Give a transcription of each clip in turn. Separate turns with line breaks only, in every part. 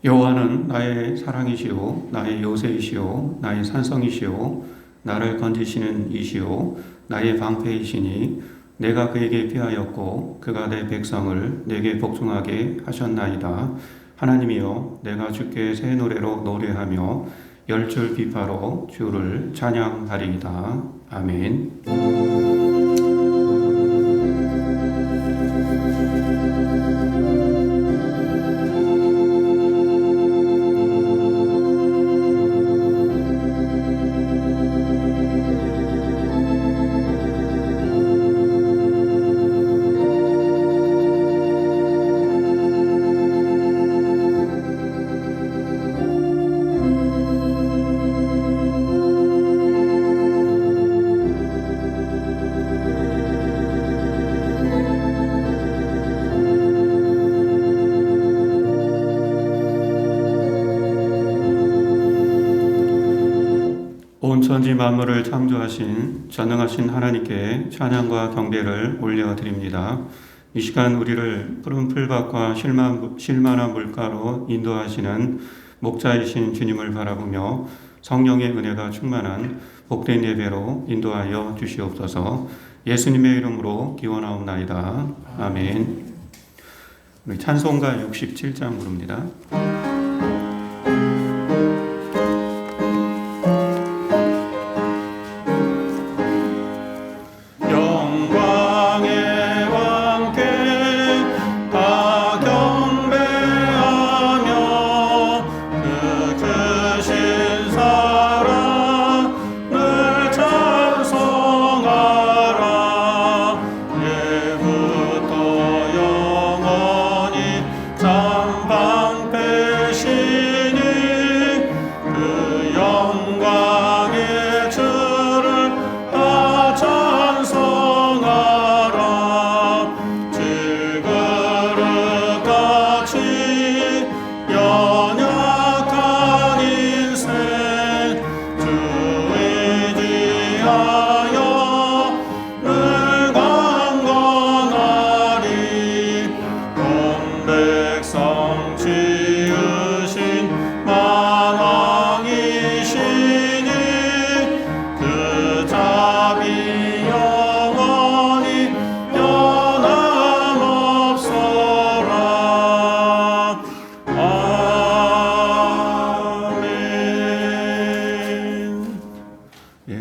여호와는 나의 사랑이시오 나의 요새이시오 나의 산성이시오 나를 건지시는 이시오 나의 방패이시니 내가 그에게 피하였고 그가 내 백성을 내게 복종하게 하셨나이다. 하나님이여 내가 주께 새 노래로 노래하며 열줄 비파로 주를 찬양하리이다. 아멘. 온 천지 만물을 창조하신 전능하신 하나님께 찬양과 경배를 올려드립니다. 이 시간 우리를 푸른 풀밭과 쉴만한 물가로 인도하시는 목자이신 주님을 바라보며 성령의 은혜가 충만한 복된 예배로 인도하여 주시옵소서. 예수님의 이름으로 기원하옵나이다. 아멘. 우리 찬송가 67장 부릅니다.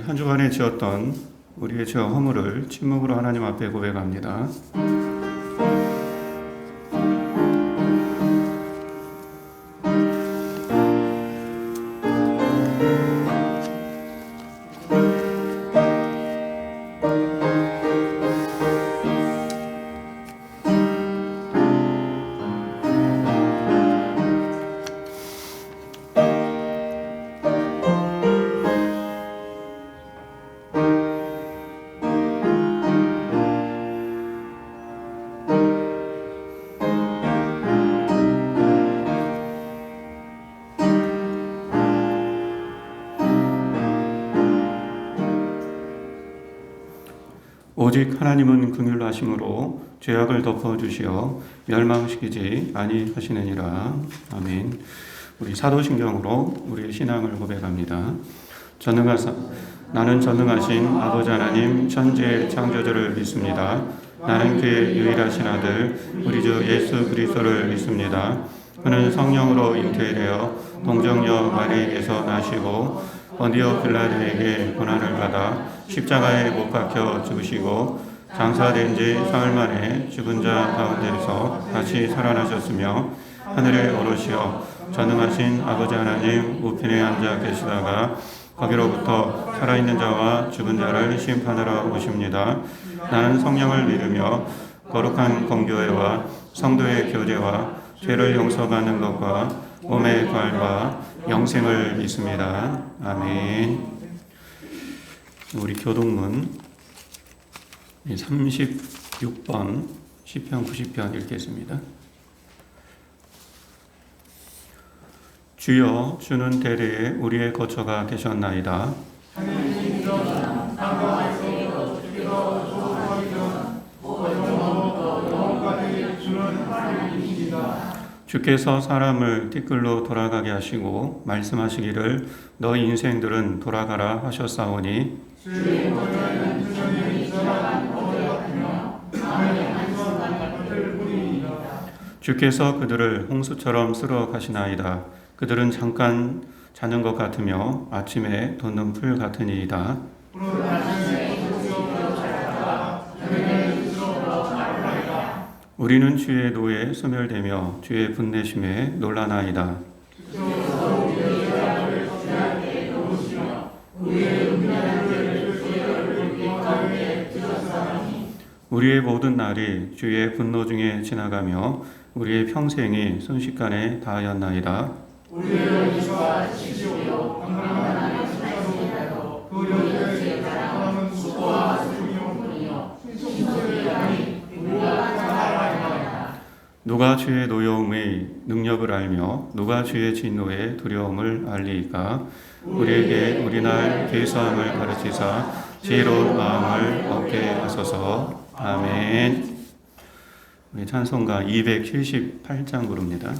한 주간에 지었던 우리의 죄와 허물을 침묵으로 하나님 앞에 고백합니다. 오직 하나님은 긍휼하심으로 죄악을 덮어주시어 멸망시키지 아니하시느니라. 아멘. 우리 사도신경으로 우리의 신앙을 고백합니다. 나는 전능하신 아버지 하나님 천지의 창조주를 믿습니다. 나는 그의 유일하신 아들 우리 주 예수 그리스도를 믿습니다. 그는 성령으로 잉태되어 동정녀 마리에게서 나시고 본디오 빌라도에게 고난을 받아 십자가에 못 박혀 죽으시고 장사된 지 사흘 만에 죽은 자 가운데서 다시 살아나셨으며 하늘에 오르시어 전능하신 아버지 하나님 우편에 앉아 계시다가 거기로부터 살아있는 자와 죽은 자를 심판하러 오십니다. 나는 성령을 믿으며 거룩한 공교회와 성도의 교제와 죄를 용서받는 것과 몸의 부활과 영생을 믿습니다. 아멘. 우리 교동문 36번 시편 90편 읽겠습니다. 주여 주는 대대에 우리의 거처가 되셨나이다. 주께서 사람을 티끌로 돌아가게 하시고 말씀하시기를 너희 인생들은 돌아가라 하셨사오니
주의 머리는 천년이 지나간 어제 같으며 마음의 한순간 같을 뿐이니라.
주께서 그들을 홍수처럼 쓸어 가시나이다. 그들은 잠깐 자는 것 같으며 아침에 돋는 풀 같으니이다. 우리는 주의 노에 소멸되며 주의 분내심에 놀라나이다. 우리의 모든 날이 주의 분노 중에 지나가며 우리의 평생이 순식간에 다하였나이다.
우리를 인도하시옵시고 강건한 말씀이라도 그 영광의 자랑은 수고와 수용뿐이요 신속의 양이 우리가 살아가리라.
누가 주의 노여움의 능력을 알며 누가 주의 진노의 두려움을 알리이까. 우리에게 우리날 계수함을 가르치사 지혜로운 마음을 얻게 하소서. 아멘. 우리 찬송가 278장 부릅니다.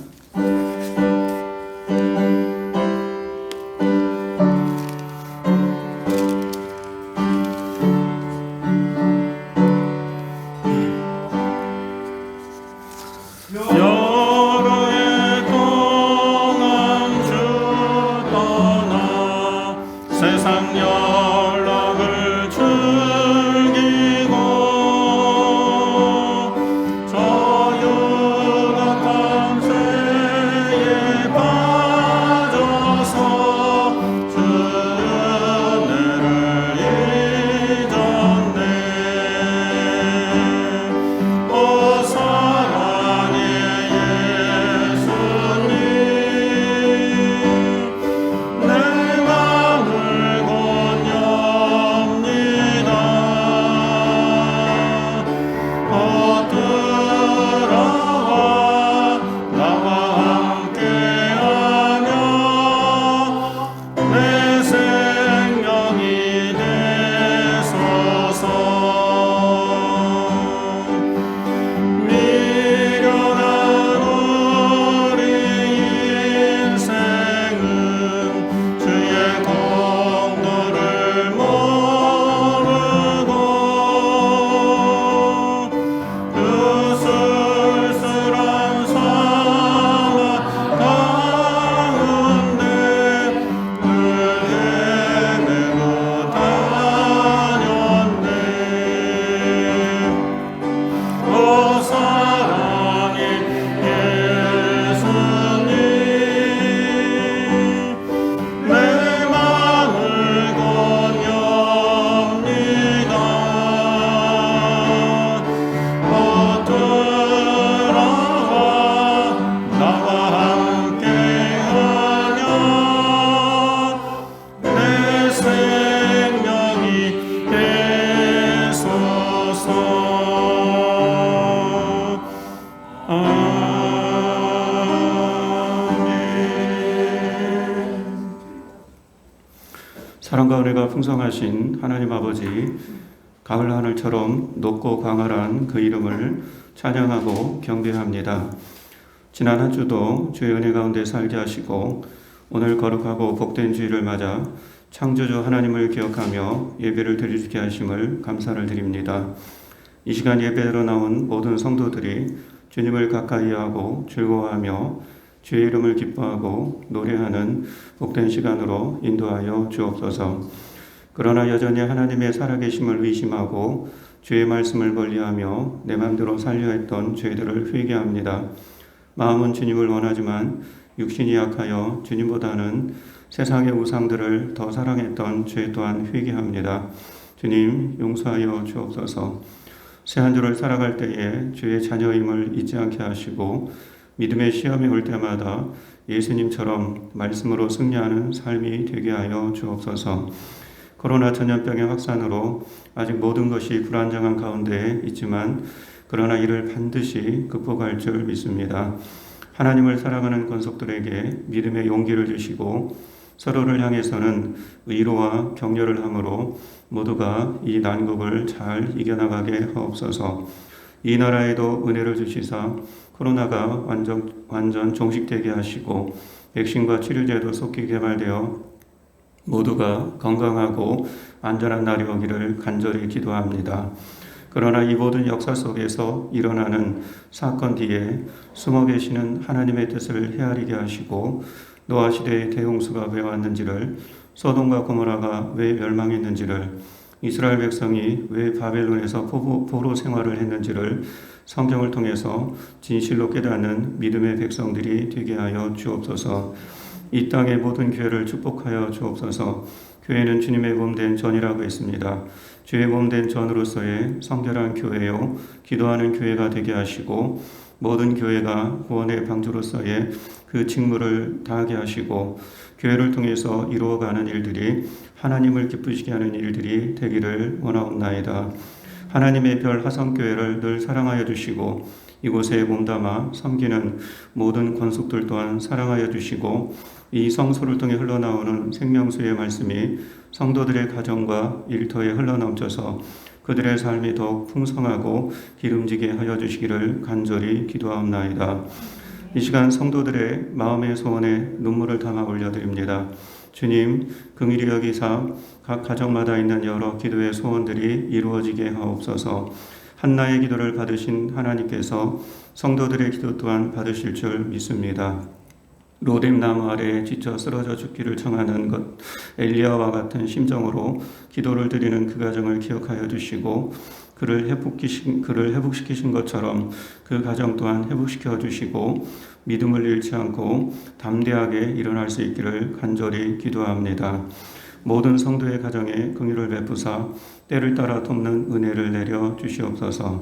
사랑과 은혜가 풍성하신 하나님 아버지, 가을 하늘처럼 높고 광활한 그 이름을 찬양하고 경배합니다. 지난 한 주도 주의 은혜 가운데 살게 하시고 오늘 거룩하고 복된 주일을 맞아 창조주 하나님을 기억하며 예배를 드리게 하심을 감사를 드립니다. 이 시간 예배로 나온 모든 성도들이 주님을 가까이 하고 즐거워하며 주의 이름을 기뻐하고 노래하는 복된 시간으로 인도하여 주옵소서. 그러나 여전히 하나님의 살아계심을 의심하고 주의 말씀을 멀리하며 내 맘대로 살려 했던 죄들을 회개합니다. 마음은 주님을 원하지만 육신이 약하여 주님보다는 세상의 우상들을 더 사랑했던 죄 또한 회개합니다. 주님 용서하여 주옵소서. 새 한 주를 살아갈 때에 주의 자녀임을 잊지 않게 하시고 믿음의 시험이 올 때마다 예수님처럼 말씀으로 승리하는 삶이 되게 하여 주옵소서. 코로나 전염병의 확산으로 아직 모든 것이 불안정한 가운데 있지만 그러나 이를 반드시 극복할 줄 믿습니다. 하나님을 사랑하는 권속들에게 믿음의 용기를 주시고 서로를 향해서는 위로와 격려를 함으로 모두가 이 난국을 잘 이겨나가게 하옵소서. 이 나라에도 은혜를 주시사 코로나가 완전 종식되게 하시고 백신과 치료제도 속히 개발되어 모두가 건강하고 안전한 날이 오기를 간절히 기도합니다. 그러나 이 모든 역사 속에서 일어나는 사건 뒤에 숨어 계시는 하나님의 뜻을 헤아리게 하시고 노아 시대의 대홍수가 왜 왔는지를, 소돔과 고모라가 왜 멸망했는지를, 이스라엘 백성이 왜 바벨론에서 포로 생활을 했는지를 성경을 통해서 진실로 깨닫는 믿음의 백성들이 되게 하여 주옵소서. 이 땅의 모든 교회를 축복하여 주옵소서. 교회는 주님의 몸된 전이라고 했습니다. 주의 몸된 전으로서의 성결한 교회요 기도하는 교회가 되게 하시고 모든 교회가 구원의 방주로서의 그 직무를 다하게 하시고 교회를 통해서 이루어가는 일들이 하나님을 기쁘시게 하는 일들이 되기를 원하옵나이다. 하나님의 별 화성교회를 늘 사랑하여 주시고 이곳에 몸담아 섬기는 모든 권속들 또한 사랑하여 주시고 이 성소를 통해 흘러나오는 생명수의 말씀이 성도들의 가정과 일터에 흘러넘쳐서 그들의 삶이 더욱 풍성하고 기름지게 하여 주시기를 간절히 기도하옵나이다. 이 시간 성도들의 마음의 소원에 눈물을 담아 올려드립니다. 주님, 긍휼히 여기사 각 가정마다 있는 여러 기도의 소원들이 이루어지게 하옵소서. 한나의 기도를 받으신 하나님께서 성도들의 기도 또한 받으실 줄 믿습니다. 로뎀 나무 아래에 지쳐 쓰러져 죽기를 청하는 것 엘리야와 같은 심정으로 기도를 드리는 그 가정을 기억하여 주시고 그를 회복시키신 것처럼 그 가정 또한 회복시켜 주시고 믿음을 잃지 않고 담대하게 일어날 수 있기를 간절히 기도합니다. 모든 성도의 가정에 긍휼을 베푸사 때를 따라 돕는 은혜를 내려 주시옵소서.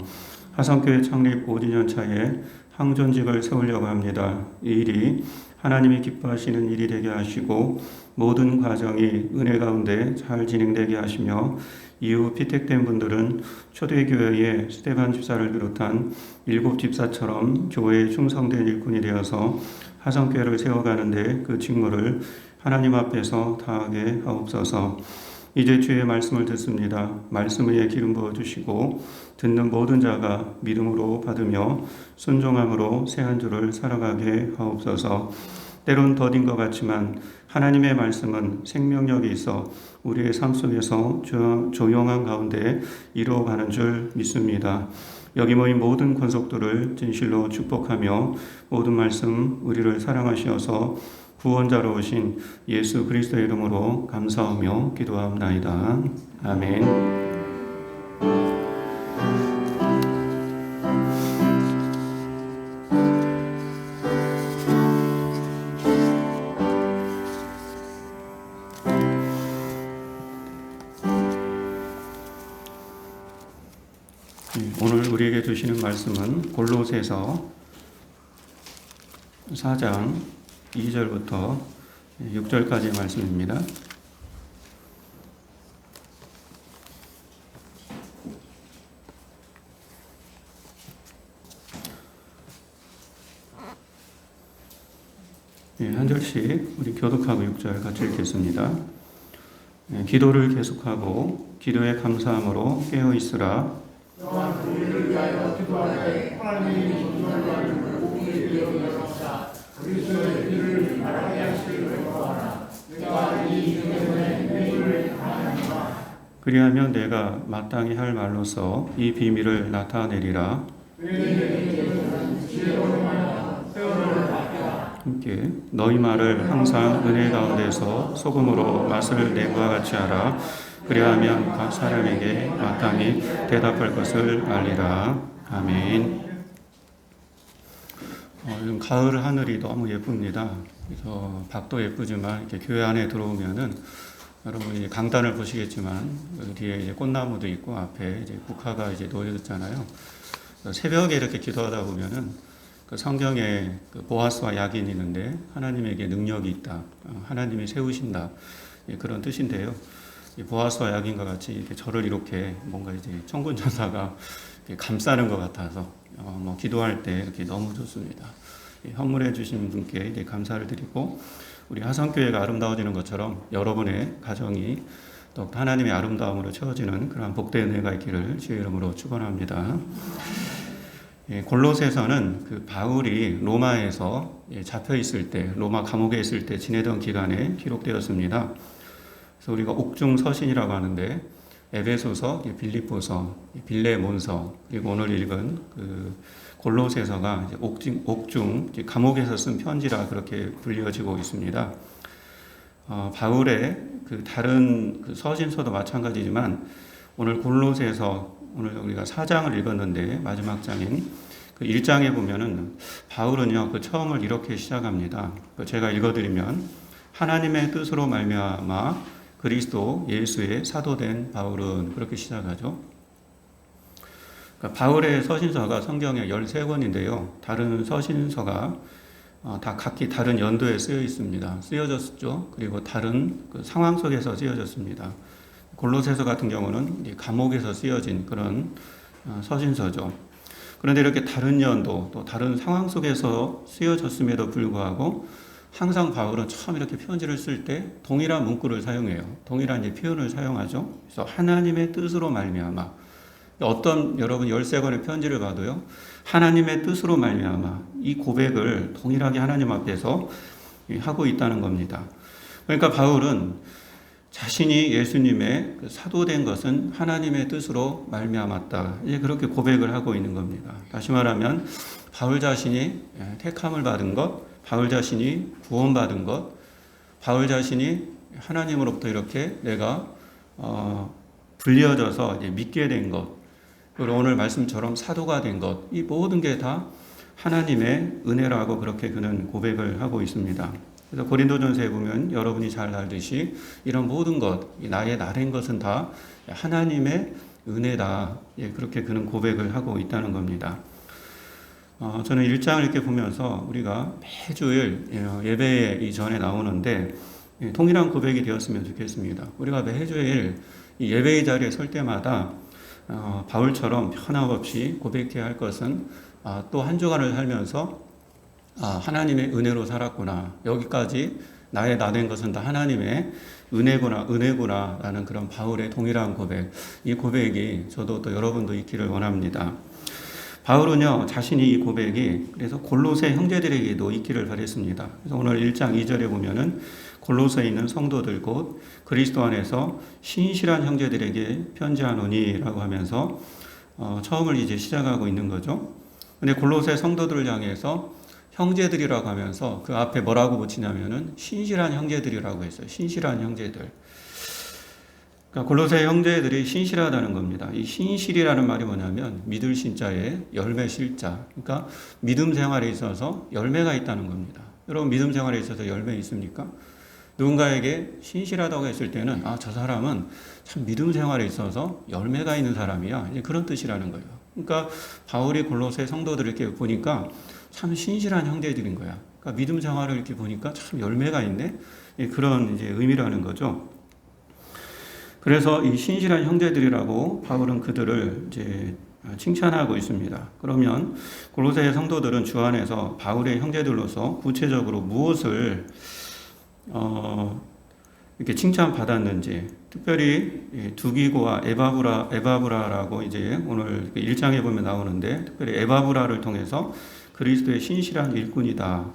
화성교회 창립 5주년 차에 항존직을 세우려고 합니다. 이 일이 하나님이 기뻐하시는 일이 되게 하시고 모든 과정이 은혜 가운데 잘 진행되게 하시며 이후 피택된 분들은 초대교회의 스테반 집사를 비롯한 7 집사처럼 교회에 충성된 일꾼이 되어서 화성교회를 세워가는데 그 직무를 하나님 앞에서 다하게 하옵소서. 이제 주의 말씀을 듣습니다. 말씀 위에 기름 부어주시고 듣는 모든 자가 믿음으로 받으며 순종함으로 새 한 주를 살아가게 하옵소서. 때론 더딘 것 같지만 하나님의 말씀은 생명력이 있어 우리의 삶 속에서 조용한 가운데 이루어가는 줄 믿습니다. 여기 모인 모든 권속들을 진실로 축복하며 모든 말씀 우리를 사랑하시어서 구원자로 오신 예수 그리스도의 이름으로 감사하며 기도하옵나이다. 아멘. 오늘 우리에게 주시는 말씀은 골로새서 4장 2절부터 6절까지의 말씀입니다. 한 절씩 우리 교독하고 6절 같이 읽겠습니다. 기도를 계속하고 기도에 감사함으로 깨어 있으라.
또한 우리를 위하여 기도하되 하나님이 기도하는 복이 되어주옵소서. 그리스도의 길을 바라게 하시기를 구하라. 내가 이 일 때문에 회의를 하나니와
그리하면 내가 마땅히 할 말로서 이 비밀을 나타내리라. 함께 너희 말을 항상 은혜 가운데서 소금으로 맛을 내과 같이 하라. 그리하면 각 사람에게 마땅히 대답할 것을 알리라. 아멘. 요즘 가을 하늘이 너무 예쁩니다. 그래서 밖도 예쁘지만 이렇게 교회 안에 들어오면은 여러분이 강단을 보시겠지만 여기 뒤에 이제 꽃나무도 있고 앞에 이제 국화가 이제 놓여졌잖아요. 새벽에 이렇게 기도하다 보면은 그 성경에 그 보아스와 야긴이 있는데 하나님에게 능력이 있다. 하나님이 세우신다. 그런 뜻인데요. 보아스와 야긴과 같이 이렇게 저를 이렇게 뭔가 이제 천군천사가 감싸는 것 같아서 뭐 기도할 때 이렇게 너무 좋습니다. 헌물해 주신 분께 이제 감사를 드리고 우리 화성교회가 아름다워지는 것처럼 여러분의 가정이 또 하나님의 아름다움으로 채워지는 그런 복된 은혜가 있기를 주의 이름으로 축원합니다. 골로새서는 그 바울이 로마에서 잡혀 있을 때, 로마 감옥에 있을 때 지내던 기간에 기록되었습니다. 그래서 우리가 옥중 서신이라고 하는데 에베소서, 빌립보서, 빌레몬서, 그리고 오늘 읽은 그 골로새서가 옥중 감옥에서 쓴 편지라 그렇게 불려지고 있습니다. 바울의 그 다른 그 서신서도 마찬가지지만 오늘 골로새서, 오늘 우리가 4장을 읽었는데 마지막 장인 그 1장에 보면은 바울은요 그 처음을 이렇게 시작합니다. 제가 읽어드리면 하나님의 뜻으로 말미암아 그리스도 예수의 사도된 바울은, 그렇게 시작하죠. 그러니까 바울의 서신서가 성경에 13권인데요. 다른 서신서가 다 각기 다른 연도에 쓰여 있습니다. 쓰여졌죠. 그리고 다른 그 상황 속에서 쓰여졌습니다. 골로새서 같은 경우는 감옥에서 쓰여진 그런 서신서죠. 그런데 이렇게 다른 연도 또 다른 상황 속에서 쓰여졌음에도 불구하고 항상 바울은 처음 이렇게 편지를 쓸 때 동일한 문구를 사용해요. 동일한 표현을 사용하죠. 그래서 하나님의 뜻으로 말미암아, 어떤 여러분 13권의 편지를 봐도요, 하나님의 뜻으로 말미암아 이 고백을 동일하게 하나님 앞에서 하고 있다는 겁니다. 그러니까 바울은 자신이 예수님의 사도된 것은 하나님의 뜻으로 말미암았다, 이제 그렇게 고백을 하고 있는 겁니다. 다시 말하면 바울 자신이 택함을 받은 것, 바울 자신이 구원받은 것, 바울 자신이 하나님으로부터 이렇게 내가 불려져서 이제 믿게 된 것, 그리고 오늘 말씀처럼 사도가 된 것, 이 모든 게 다 하나님의 은혜라고 그렇게 그는 고백을 하고 있습니다. 그래서 고린도전서에 보면 여러분이 잘 알듯이 이런 모든 것, 나의 나된 것은 다 하나님의 은혜다, 그렇게 그는 고백을 하고 있다는 겁니다. 저는 1장을 이렇게 보면서 우리가 매주일 예배에 이전에 나오는데 동일한 고백이 되었으면 좋겠습니다. 우리가 매주일 예배의 자리에 설 때마다 바울처럼 변함없이 고백해야 할 것은 또 한 주간을 살면서 하나님의 은혜로 살았구나, 여기까지 나의 나된 것은 다 하나님의 은혜구나 라는 그런 바울의 동일한 고백, 이 고백이 저도 또 여러분도 있기를 원합니다. 바울은요 자신이 이 고백이 그래서 골로새 형제들에게도 있기를 바랬습니다. 그래서 오늘 1장 2절에 보면은 골로새에 있는 성도들 곧 그리스도 안에서 신실한 형제들에게 편지하노니라고 하면서 처음을 이제 시작하고 있는 거죠. 근데 골로새 성도들을 향해서 형제들이라고 하면서 그 앞에 뭐라고 붙이냐면은 신실한 형제들이라고 했어요. 신실한 형제들. 그러니까 골로새 형제들이 신실하다는 겁니다. 이 신실이라는 말이 뭐냐면 믿을 신자에 열매 실자. 그러니까 믿음 생활에 있어서 열매가 있다는 겁니다. 여러분 믿음 생활에 있어서 열매 있습니까? 누군가에게 신실하다고 했을 때는 저 사람은 참 믿음 생활에 있어서 열매가 있는 사람이야, 이제 그런 뜻이라는 거예요. 그러니까 바울이 골로새 성도들을 이렇게 보니까 참 신실한 형제들인 거야. 그러니까 믿음 생활을 이렇게 보니까 참 열매가 있네, 그런 이제 의미라는 거죠. 그래서 이 신실한 형제들이라고 바울은 그들을 이제 칭찬하고 있습니다. 그러면 골로새 성도들은 주 안에서 바울의 형제들로서 구체적으로 무엇을 이렇게 칭찬받았는지, 특별히 두기고와 에바브라라고 이제 오늘 1장에 보면 나오는데, 특별히 에바브라를 통해서 그리스도의 신실한 일꾼이다.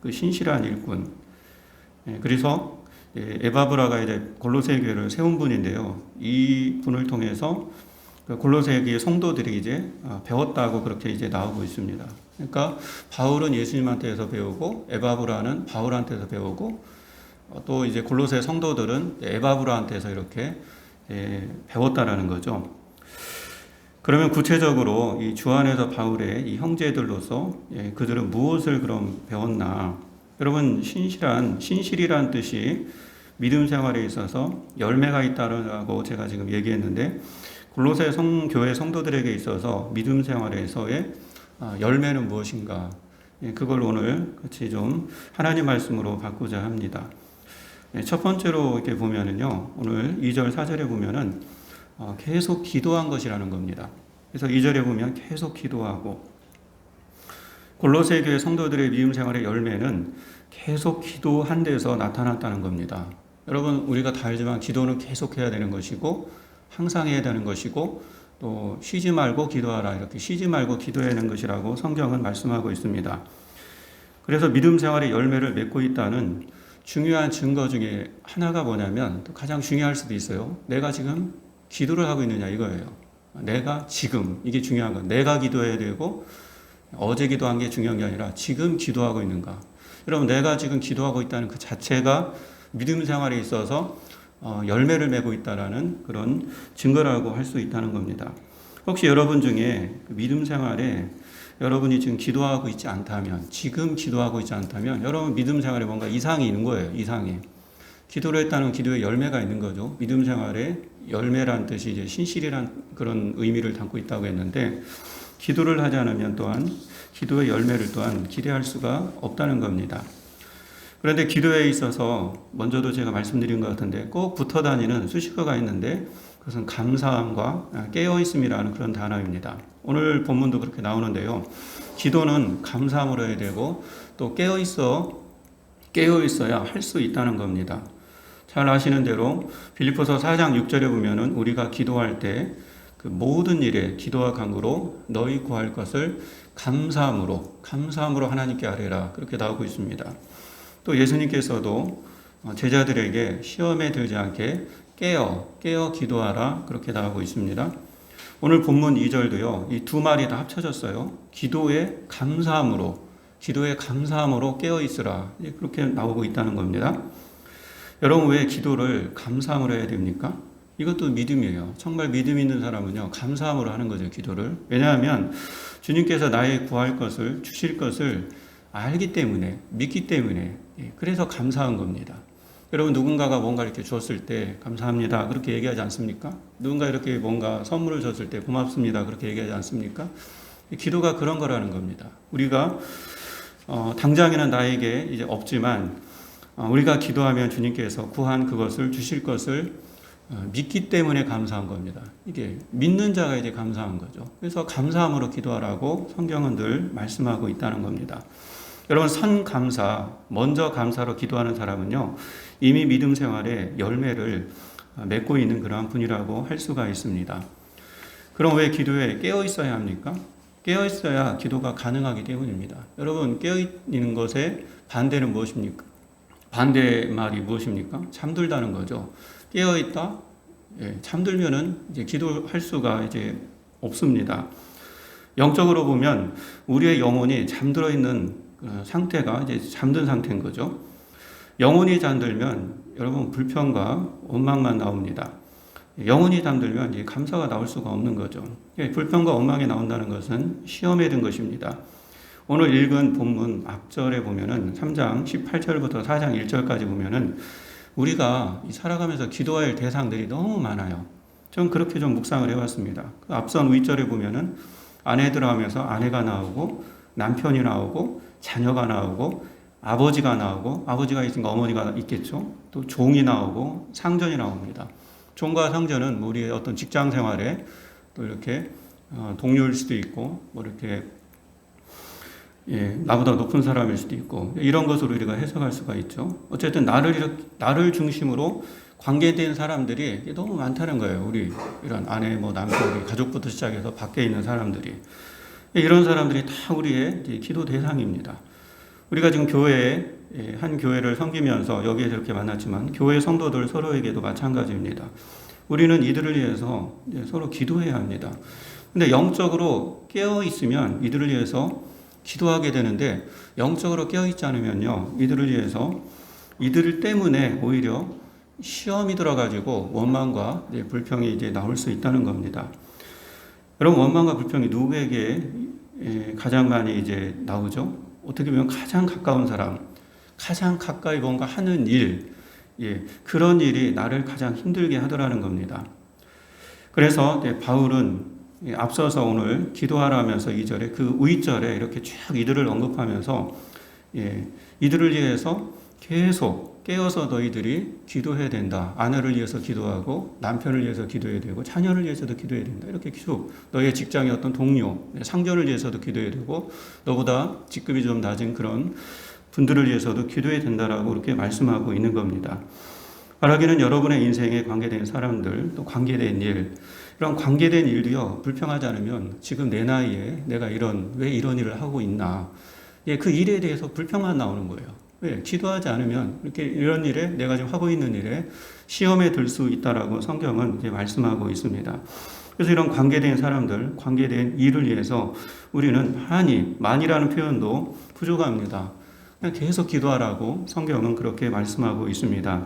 그 신실한 일꾼. 그래서 에바브라가 이제 골로새 교회를 세운 분인데요. 이 분을 통해서 골로새 교회 성도들이 이제 배웠다고 그렇게 이제 나오고 있습니다. 그러니까 바울은 예수님한테서 배우고 에바브라는 바울한테서 배우고 또 이제 골로새 성도들은 에바브라한테서 이렇게 배웠다라는 거죠. 그러면 구체적으로 이 주 안에서 바울의 이형제들로서 그들은 무엇을 그럼 배웠나? 여러분 신실이란 뜻이 믿음 생활에 있어서 열매가 있다라고 제가 지금 얘기했는데, 골로새 교회 성도들에게 있어서 믿음 생활에서의 열매는 무엇인가? 그걸 오늘 같이 좀 하나님 말씀으로 받고자 합니다. 첫 번째로 이렇게 보면은요, 오늘 2절 4절에 보면은 계속 기도한 것이라는 겁니다. 그래서 2절에 보면 계속 기도하고, 골로새 교회 성도들의 믿음 생활의 열매는 계속 기도한 데서 나타났다는 겁니다. 여러분 우리가 다 알지만 기도는 계속 해야 되는 것이고 항상 해야 되는 것이고 또 쉬지 말고 기도하라 이렇게 쉬지 말고 기도해야 하는 것이라고 성경은 말씀하고 있습니다. 그래서 믿음 생활의 열매를 맺고 있다는 중요한 증거 중에 하나가 뭐냐면 또 가장 중요할 수도 있어요. 내가 지금 기도를 하고 있느냐 이거예요. 내가 지금 이게 중요한 거. 내가 기도해야 되고 어제 기도한 게 중요한 게 아니라 지금 기도하고 있는가. 여러분 내가 지금 기도하고 있다는 그 자체가 믿음 생활에 있어서 열매를 맺고 있다라는 그런 증거라고 할 수 있다는 겁니다. 혹시 여러분 중에 믿음 생활에 여러분이 지금 기도하고 있지 않다면, 지금 기도하고 있지 않다면 여러분 믿음 생활에 뭔가 이상이 있는 거예요. 이상이. 기도를 했다는 기도에 열매가 있는 거죠. 믿음 생활에 열매란 뜻이 이제 신실이란 그런 의미를 담고 있다고 했는데 기도를 하지 않으면 또한 기도의 열매를 또한 기대할 수가 없다는 겁니다. 그런데 기도에 있어서 먼저도 제가 말씀드린 것 같은데 꼭 붙어 다니는 수식어가 있는데 그것은 감사함과 깨어있음이라는 그런 단어입니다. 오늘 본문도 그렇게 나오는데요. 기도는 감사함으로 해야 되고 또 깨어있어야 할 수 있다는 겁니다. 잘 아시는 대로 빌립보서 4장 6절에 보면은 우리가 기도할 때 그 모든 일에 기도와 간구로 너희 구할 것을 감사함으로 하나님께 아뢰라 그렇게 나오고 있습니다. 또 예수님께서도 제자들에게 시험에 들지 않게 깨어 기도하라 그렇게 나오고 있습니다. 오늘 본문 2절도요. 이 두 말이 다 합쳐졌어요. 기도에 감사함으로 깨어 있으라 그렇게 나오고 있다는 겁니다. 여러분 왜 기도를 감사함으로 해야 됩니까? 이것도 믿음이에요. 정말 믿음 있는 사람은요. 감사함으로 하는 거죠. 기도를. 왜냐하면 주님께서 나의 구할 것을 주실 것을 알기 때문에 믿기 때문에 그래서 감사한 겁니다. 여러분 누군가가 뭔가 이렇게 줬을 때 감사합니다 그렇게 얘기하지 않습니까? 누군가 이렇게 뭔가 선물을 줬을 때 고맙습니다 그렇게 얘기하지 않습니까? 기도가 그런 거라는 겁니다. 우리가 당장에는 나에게 이제 없지만 우리가 기도하면 주님께서 구한 그것을 주실 것을 믿기 때문에 감사한 겁니다. 이게 믿는 자가 이제 감사한 거죠. 그래서 감사함으로 기도하라고 성경은 늘 말씀하고 있다는 겁니다. 여러분 선감사, 먼저 감사로 기도하는 사람은요 이미 믿음 생활에 열매를 맺고 있는 그러한 분이라고 할 수가 있습니다. 그럼 왜 기도에 깨어 있어야 합니까? 깨어 있어야 기도가 가능하기 때문입니다. 여러분 깨어 있는 것의 반대는 무엇입니까? 반대 말이 무엇입니까? 잠들다는 거죠. 깨어 있다, 잠들면은 이제 기도할 수가 이제 없습니다. 영적으로 보면 우리의 영혼이 잠들어 있는 상태가 이제 잠든 상태인 거죠. 영혼이 잠들면 여러분 불평과 원망만 나옵니다. 영혼이 잠들면 이제 감사가 나올 수가 없는 거죠. 불평과 원망이 나온다는 것은 시험에 든 것입니다. 오늘 읽은 본문 앞절에 보면은 3장 18절부터 4장 1절까지 보면은 우리가 살아가면서 기도해야 할 대상들이 너무 많아요. 전 그렇게 좀 묵상을 해봤습니다. 그 앞선 윗절에 보면은 아내들 하면서 아내가 나오고 남편이 나오고 자녀가 나오고 아버지가 나오고 아버지가 있으니까 어머니가 있겠죠. 또 종이 나오고 상전이 나옵니다. 종과 상전은 우리의 어떤 직장 생활에 또 이렇게 동료일 수도 있고 뭐 이렇게 나보다 높은 사람일 수도 있고 이런 것으로 우리가 해석할 수가 있죠. 어쨌든 나를 중심으로 관계된 사람들이 너무 많다는 거예요. 우리 이런 아내, 뭐 남편, 우리 가족부터 시작해서 밖에 있는 사람들이 이런 사람들이 다 우리의 기도 대상입니다. 우리가 지금 한 교회를 섬기면서 여기에서 이렇게 만났지만 교회 성도들 서로에게도 마찬가지입니다. 우리는 이들을 위해서 서로 기도해야 합니다. 근데 영적으로 깨어 있으면 이들을 위해서 기도하게 되는데 영적으로 깨어있지 않으면요 이들을 위해서 이들 때문에 오히려 시험이 들어가지고 원망과 불평이 이제 나올 수 있다는 겁니다. 여러분 원망과 불평이 누구에게 가장 많이 이제 나오죠? 어떻게 보면 가장 가까운 사람, 가장 가까이 뭔가 하는 일, 그런 일이 나를 가장 힘들게 하더라는 겁니다. 그래서 바울은 앞서서 오늘 기도하라면서 2절에 그 윗절에 이렇게 쭉 이들을 언급하면서 이들을 위해서 계속 깨어서 너희들이 기도해야 된다. 아내를 위해서 기도하고 남편을 위해서 기도해야 되고 자녀를 위해서도 기도해야 된다. 이렇게 쭉 너희의 직장의 어떤 동료, 상전을 위해서도 기도해야 되고 너보다 직급이 좀 낮은 그런 분들을 위해서도 기도해야 된다라고 이렇게 말씀하고 있는 겁니다. 말하기는 여러분의 인생에 관계된 사람들, 또 관계된 일, 그런 관계된 일도요, 불평하지 않으면 지금 내 나이에 내가 왜 이런 일을 하고 있나. 예, 그 일에 대해서 불평만 나오는 거예요. 왜? 기도하지 않으면 이렇게 이런 일에 내가 지금 하고 있는 일에 시험에 들 수 있다라고 성경은 이제 말씀하고 있습니다. 그래서 이런 관계된 사람들, 관계된 일을 위해서 우리는 만이라는 표현도 부족합니다. 그냥 계속 기도하라고 성경은 그렇게 말씀하고 있습니다.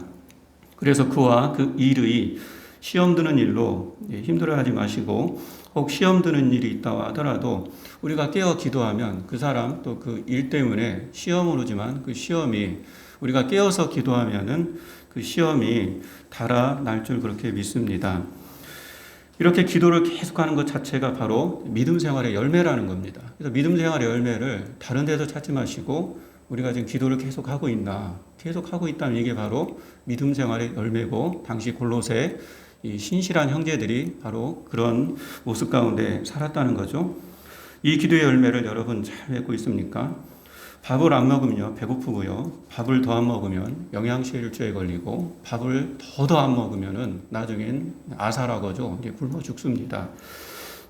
그래서 그와 그 일의 시험 드는 일로 힘들어하지 마시고, 혹 시험 드는 일이 있다 하더라도 우리가 깨어 기도하면 그 사람 또 그 일 때문에 시험을 오지만 그 시험이 우리가 깨어서 기도하면은 그 시험이 달아날 줄 그렇게 믿습니다. 이렇게 기도를 계속하는 것 자체가 바로 믿음 생활의 열매라는 겁니다. 그래서 믿음 생활의 열매를 다른 데서 찾지 마시고 우리가 지금 기도를 계속하고 있나, 계속하고 있다면 이게 바로 믿음 생활의 열매고, 당시 골로새 이 신실한 형제들이 바로 그런 모습 가운데 살았다는 거죠. 이 기도의 열매를 여러분 잘 맺고 있습니까? 밥을 안 먹으면 배고프고요. 밥을 더 안 먹으면 영양실조에 걸리고, 밥을 더 안 먹으면은 나중엔 아사라거죠. 이제 굶어 죽습니다.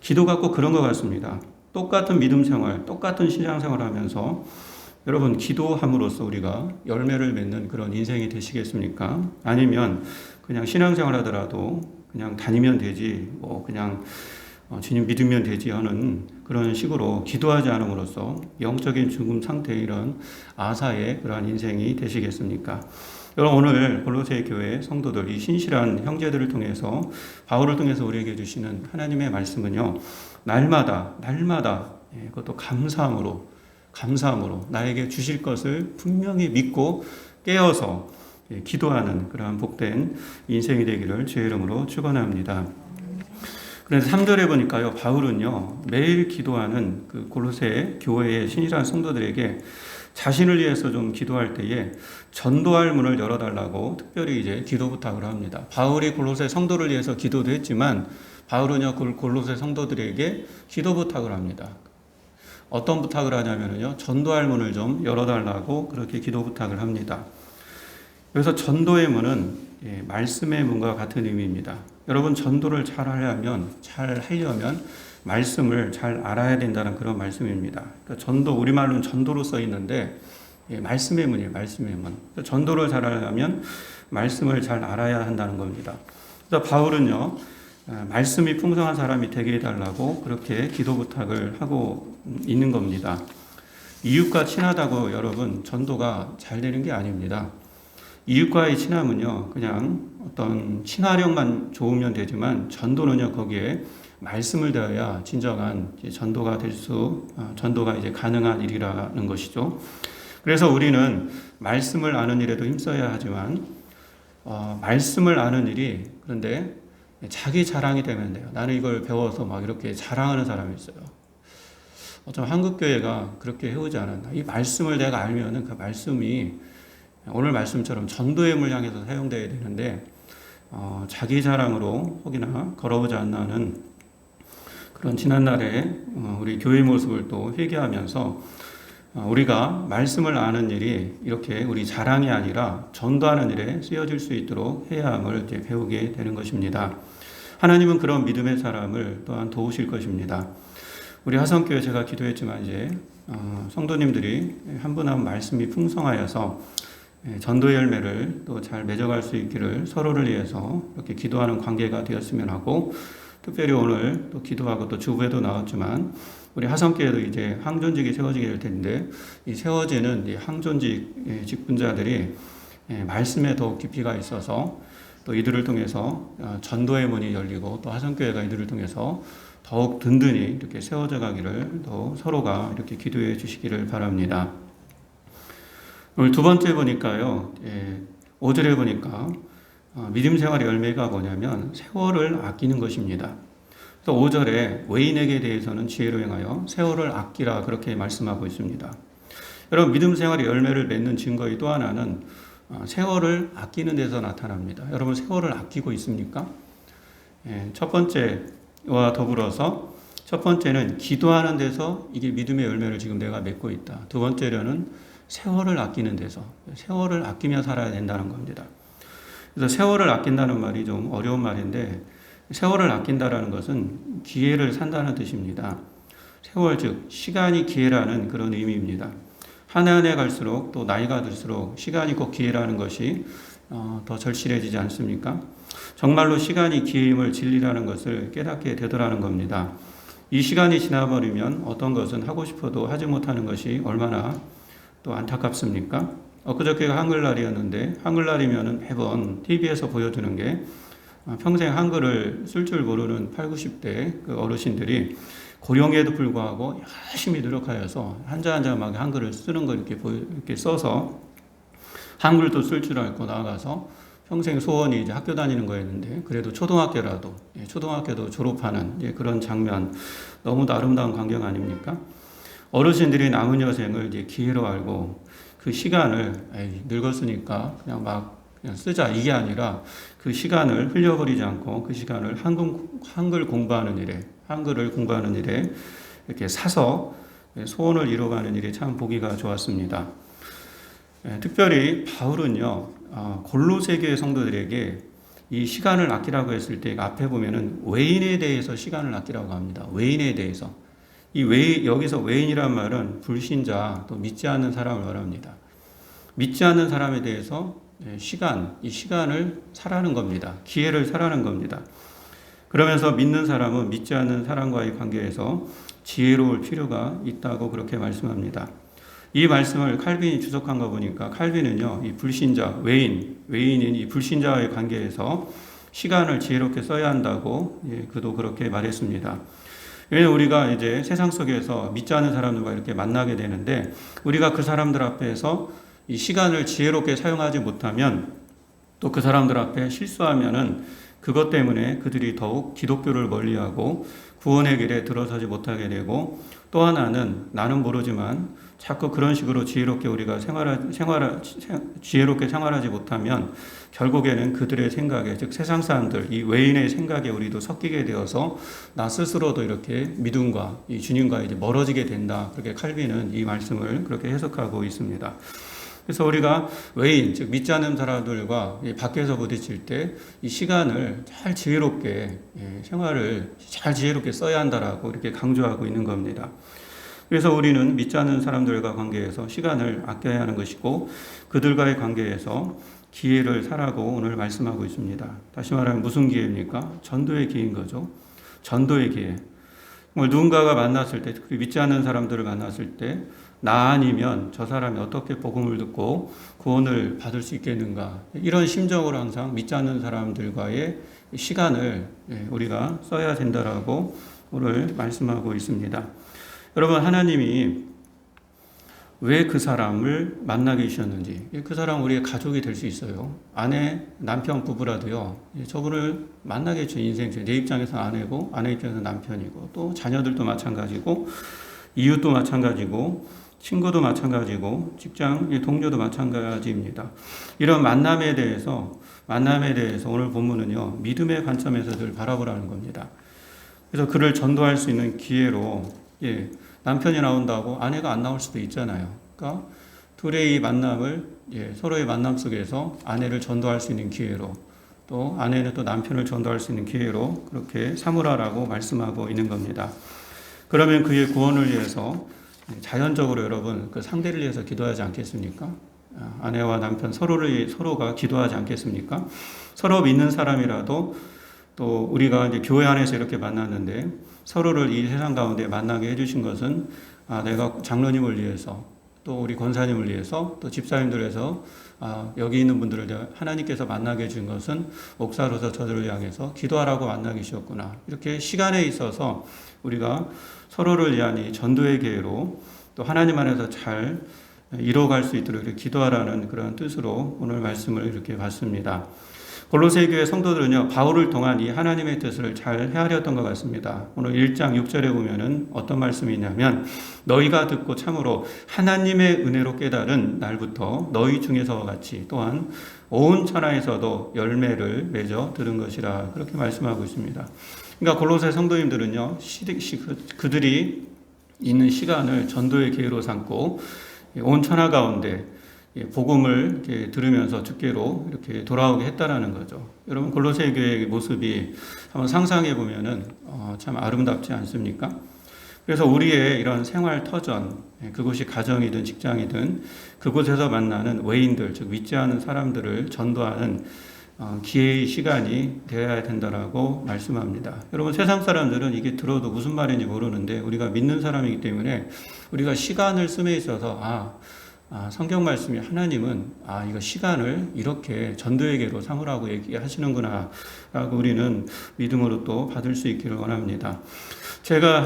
기도가 꼭 그런 것 같습니다. 똑같은 믿음 생활, 똑같은 신앙 생활을 하면서 여러분 기도함으로써 우리가 열매를 맺는 그런 인생이 되시겠습니까? 아니면 그냥 신앙생활 하더라도 그냥 다니면 되지, 그냥 주님 믿으면 되지 하는 그런 식으로 기도하지 않음으로써 영적인 죽음 상태의 이런 아사의 그러한 인생이 되시겠습니까? 여러분, 오늘 골로새 교회 성도들, 이 신실한 형제들을 통해서, 바울을 통해서 우리에게 주시는 하나님의 말씀은요, 날마다 그것도 감사함으로 나에게 주실 것을 분명히 믿고 깨어서 기도하는 그러한 복된 인생이 되기를 주의 이름으로 축원합니다. 그래서 3절에 보니까요, 바울은요, 매일 기도하는 그 골로새 교회의 신실한 성도들에게 자신을 위해서 좀 기도할 때에 전도할 문을 열어달라고 특별히 이제 기도 부탁을 합니다. 바울이 골로새 성도를 위해서 기도도 했지만 바울은요, 골로새 성도들에게 기도 부탁을 합니다. 어떤 부탁을 하냐면요, 전도할 문을 좀 열어달라고 그렇게 기도 부탁을 합니다. 그래서 전도의 문은 말씀의 문과 같은 의미입니다. 여러분, 전도를 잘 하려면 말씀을 잘 알아야 된다는 그런 말씀입니다. 그러니까 전도, 우리말로는 전도로 써 있는데 말씀의 문이에요. 말씀의 문. 전도를 잘 하려면 말씀을 잘 알아야 한다는 겁니다. 그래서 바울은요, 말씀이 풍성한 사람이 되게 해달라고 그렇게 기도 부탁을 하고 있는 겁니다. 이웃과 친하다고 여러분 전도가 잘 되는 게 아닙니다. 이웃과의 친함은요, 그냥 어떤 친화력만 좋으면 되지만 전도는요, 거기에 말씀을 대해야 진정한 전도가 전도가 이제 가능한 일이라는 것이죠. 그래서 우리는 말씀을 아는 일에도 힘써야 하지만 말씀을 아는 일이 그런데 자기 자랑이 되면 돼요. 나는 이걸 배워서 막 이렇게 자랑하는 사람이 있어요. 어쩌면 한국교회가 그렇게 해오지 않았나. 이 말씀을 내가 알면은 그 말씀이 오늘 말씀처럼 전도의 물 향해서 사용되어야 되는데 자기 자랑으로 혹이나 걸어오지 않나는 그런 지난날에 우리 교회 모습을 또 회개하면서 우리가 말씀을 아는 일이 이렇게 우리 자랑이 아니라 전도하는 일에 쓰여질 수 있도록 해야 함을 이제 배우게 되는 것입니다. 하나님은 그런 믿음의 사람을 또한 도우실 것입니다. 우리 하성교회 제가 기도했지만 이제 성도님들이 한 분 한 분 말씀이 풍성하여서 전도의 열매를 또 잘 맺어갈 수 있기를 서로를 위해서 이렇게 기도하는 관계가 되었으면 하고, 특별히 오늘 또 기도하고 또 주부에도 나왔지만 우리 하성교회도 이제 항존직이 세워지게 될 텐데, 이 세워지는 이 항존직 직분자들이 말씀에 더욱 깊이가 있어서 또 이들을 통해서 전도의 문이 열리고 또 하성교회가 이들을 통해서 더욱 든든히 이렇게 세워져 가기를 또 서로가 이렇게 기도해 주시기를 바랍니다. 오늘 두 번째 보니까요, 5절에 보니까 믿음 생활의 열매가 뭐냐면 세월을 아끼는 것입니다. 그래서 5절에 외인에게 대해서는 지혜로 행하여 세월을 아끼라 그렇게 말씀하고 있습니다. 여러분, 믿음 생활의 열매를 맺는 증거의 또 하나는 세월을 아끼는 데서 나타납니다. 여러분, 세월을 아끼고 있습니까? 첫 번째와 더불어서 첫 번째는 기도하는 데서 이게 믿음의 열매를 지금 내가 맺고 있다. 두 번째로는 세월을 아끼는 데서 세월을 아끼며 살아야 된다는 겁니다. 그래서 세월을 아낀다는 말이 좀 어려운 말인데 세월을 아낀다라는 것은 기회를 산다는 뜻입니다. 세월 즉 시간이 기회라는 그런 의미입니다. 한 해 한 해 갈수록 또 나이가 들수록 시간이 곧 기회라는 것이 더 절실해지지 않습니까? 정말로 시간이 기회임을 진리라는 것을 깨닫게 되더라는 겁니다. 이 시간이 지나버리면 어떤 것은 하고 싶어도 하지 못하는 것이 얼마나 또 안타깝습니까? 엊그저께가 한글날이었는데 한글날이면은 매번 TV에서 보여주는 게 평생 한글을 쓸 줄 모르는 8, 90대 그 어르신들이 고령에도 불구하고 열심히 노력하여서 한자 한자 막 한글을 쓰는 거 이렇게 써서 한글도 쓸 줄 알고 나아가서 평생 소원이 이제 학교 다니는 거였는데 그래도 초등학교도 졸업하는 그런 장면 너무도 아름다운 광경 아닙니까? 어르신들이 남은 여생을 이제 기회로 알고 그 시간을 늙었으니까 그냥 쓰자 이게 아니라 그 시간을 흘려버리지 않고 그 시간을 한글을 공부하는 일에 이렇게 사서 소원을 이뤄가는 일이 참 보기가 좋았습니다. 특별히 바울은요 골로새 교회 성도들에게 이 시간을 아끼라고 했을 때 앞에 보면은 외인에 대해서 시간을 아끼라고 합니다. 외인에 대해서 여기서 외인이란 말은 불신자 또 믿지 않는 사람을 말합니다. 믿지 않는 사람에 대해서 이 시간을 사라는 겁니다. 기회를 사라는 겁니다. 그러면서 믿는 사람은 믿지 않는 사람과의 관계에서 지혜로울 필요가 있다고 그렇게 말씀합니다. 이 말씀을 칼빈이 주석한 거 보니까 칼빈은요, 이 불신자, 외인인 이 불신자와의 관계에서 시간을 지혜롭게 써야 한다고 그도 그렇게 말했습니다. 왜냐하면 우리가 이제 세상 속에서 믿지 않는 사람들과 이렇게 만나게 되는데 우리가 그 사람들 앞에서 이 시간을 지혜롭게 사용하지 못하면 또 그 사람들 앞에 실수하면은 그것 때문에 그들이 더욱 기독교를 멀리하고 구원의 길에 들어서지 못하게 되고 또 하나는 나는 모르지만 자꾸 그런 식으로 지혜롭게 우리가 지혜롭게 생활하지 못하면 결국에는 그들의 생각에 즉 세상 사람들 이 외인의 생각에 우리도 섞이게 되어서 나 스스로도 이렇게 믿음과 이 주님과 이제 멀어지게 된다. 그렇게 칼빈은 이 말씀을 그렇게 해석하고 있습니다. 그래서 우리가 외인, 즉 믿지 않는 사람들과 밖에서 부딪힐 때 이 시간을 잘 지혜롭게 생활을 잘 지혜롭게 써야 한다라고 이렇게 강조하고 있는 겁니다. 그래서 우리는 믿지 않는 사람들과 관계에서 시간을 아껴야 하는 것이고 그들과의 관계에서 기회를 사라고 오늘 말씀하고 있습니다. 다시 말하면 무슨 기회입니까? 전도의 기회인 거죠. 전도의 기회. 누군가가 만났을 때, 특히 믿지 않는 사람들을 만났을 때 나 아니면 저 사람이 어떻게 복음을 듣고 구원을 받을 수 있겠는가 이런 심정으로 항상 믿지 않는 사람들과의 시간을 우리가 써야 된다라고 오늘 말씀하고 있습니다. 여러분 하나님이 왜 그 사람을 만나게 주셨는지 그 사람 우리의 가족이 될 수 있어요. 아내, 남편, 부부라도요. 저분을 만나게 준 인생 내 입장에서 아내고 아내 입장에서 남편이고 또 자녀들도 마찬가지고 이웃도 마찬가지고 친구도 마찬가지고 직장 동료도 마찬가지입니다. 이런 만남에 대해서 오늘 본문은요 믿음의 관점에서 늘 바라보라는 겁니다. 그래서 그를 전도할 수 있는 기회로 남편이 나온다고 아내가 안 나올 수도 있잖아요. 그러니까 둘의 이 만남을 서로의 만남 속에서 아내를 전도할 수 있는 기회로 또 아내는 또 남편을 전도할 수 있는 기회로 그렇게 삼으라라고 말씀하고 있는 겁니다. 그러면 그의 구원을 위해서 자연적으로 여러분 그 상대를 위해서 기도하지 않겠습니까? 아내와 남편 서로가 기도하지 않겠습니까? 서로 믿는 사람이라도 또 우리가 이제 교회 안에서 이렇게 만났는데 서로를 이 세상 가운데 만나게 해주신 것은 내가 장로님을 위해서 또 우리 권사님을 위해서 또 집사님들 위해서 여기 있는 분들을 하나님께서 만나게 해준 것은 목사로서 저들을 향해서 기도하라고 만나게 주셨구나. 이렇게 시간에 있어서 우리가 서로를 위한 이 전도의 기회로 또 하나님 안에서 잘 이뤄갈 수 있도록 이렇게 기도하라는 그런 뜻으로 오늘 말씀을 이렇게 봤습니다. 골로새 교회 성도들은요, 바울을 통한 이 하나님의 뜻을 잘 헤아렸던 것 같습니다. 오늘 1장 6절에 보면은 어떤 말씀이 있냐면, 너희가 듣고 참으로 하나님의 은혜로 깨달은 날부터 너희 중에서와 같이 또한 온 천하에서도 열매를 맺어 들은 것이라. 그렇게 말씀하고 있습니다. 그러니까 골로새 성도님들은요, 그들이 있는 시간을 전도의 기회로 삼고 온 천하 가운데 복음을 이렇게 들으면서 주께로 이렇게 돌아오게 했다라는 거죠. 여러분 골로새 교회의 모습이 한번 상상해 보면은 참 아름답지 않습니까? 그래서 우리의 이런 생활 터전, 그곳이 가정이든 직장이든 그곳에서 만나는 외인들, 즉 믿지 않은 사람들을 전도하는 기회의 시간이 되어야 된다라고 말씀합니다. 여러분 세상 사람들은 이게 들어도 무슨 말인지 모르는데 우리가 믿는 사람이기 때문에 우리가 시간을 씀에 있어서 성경 말씀이 하나님은 이거 시간을 이렇게 전도의 계로 삼으라고 얘기하시는구나 라고 우리는 믿음으로 또 받을 수 있기를 원합니다. 제가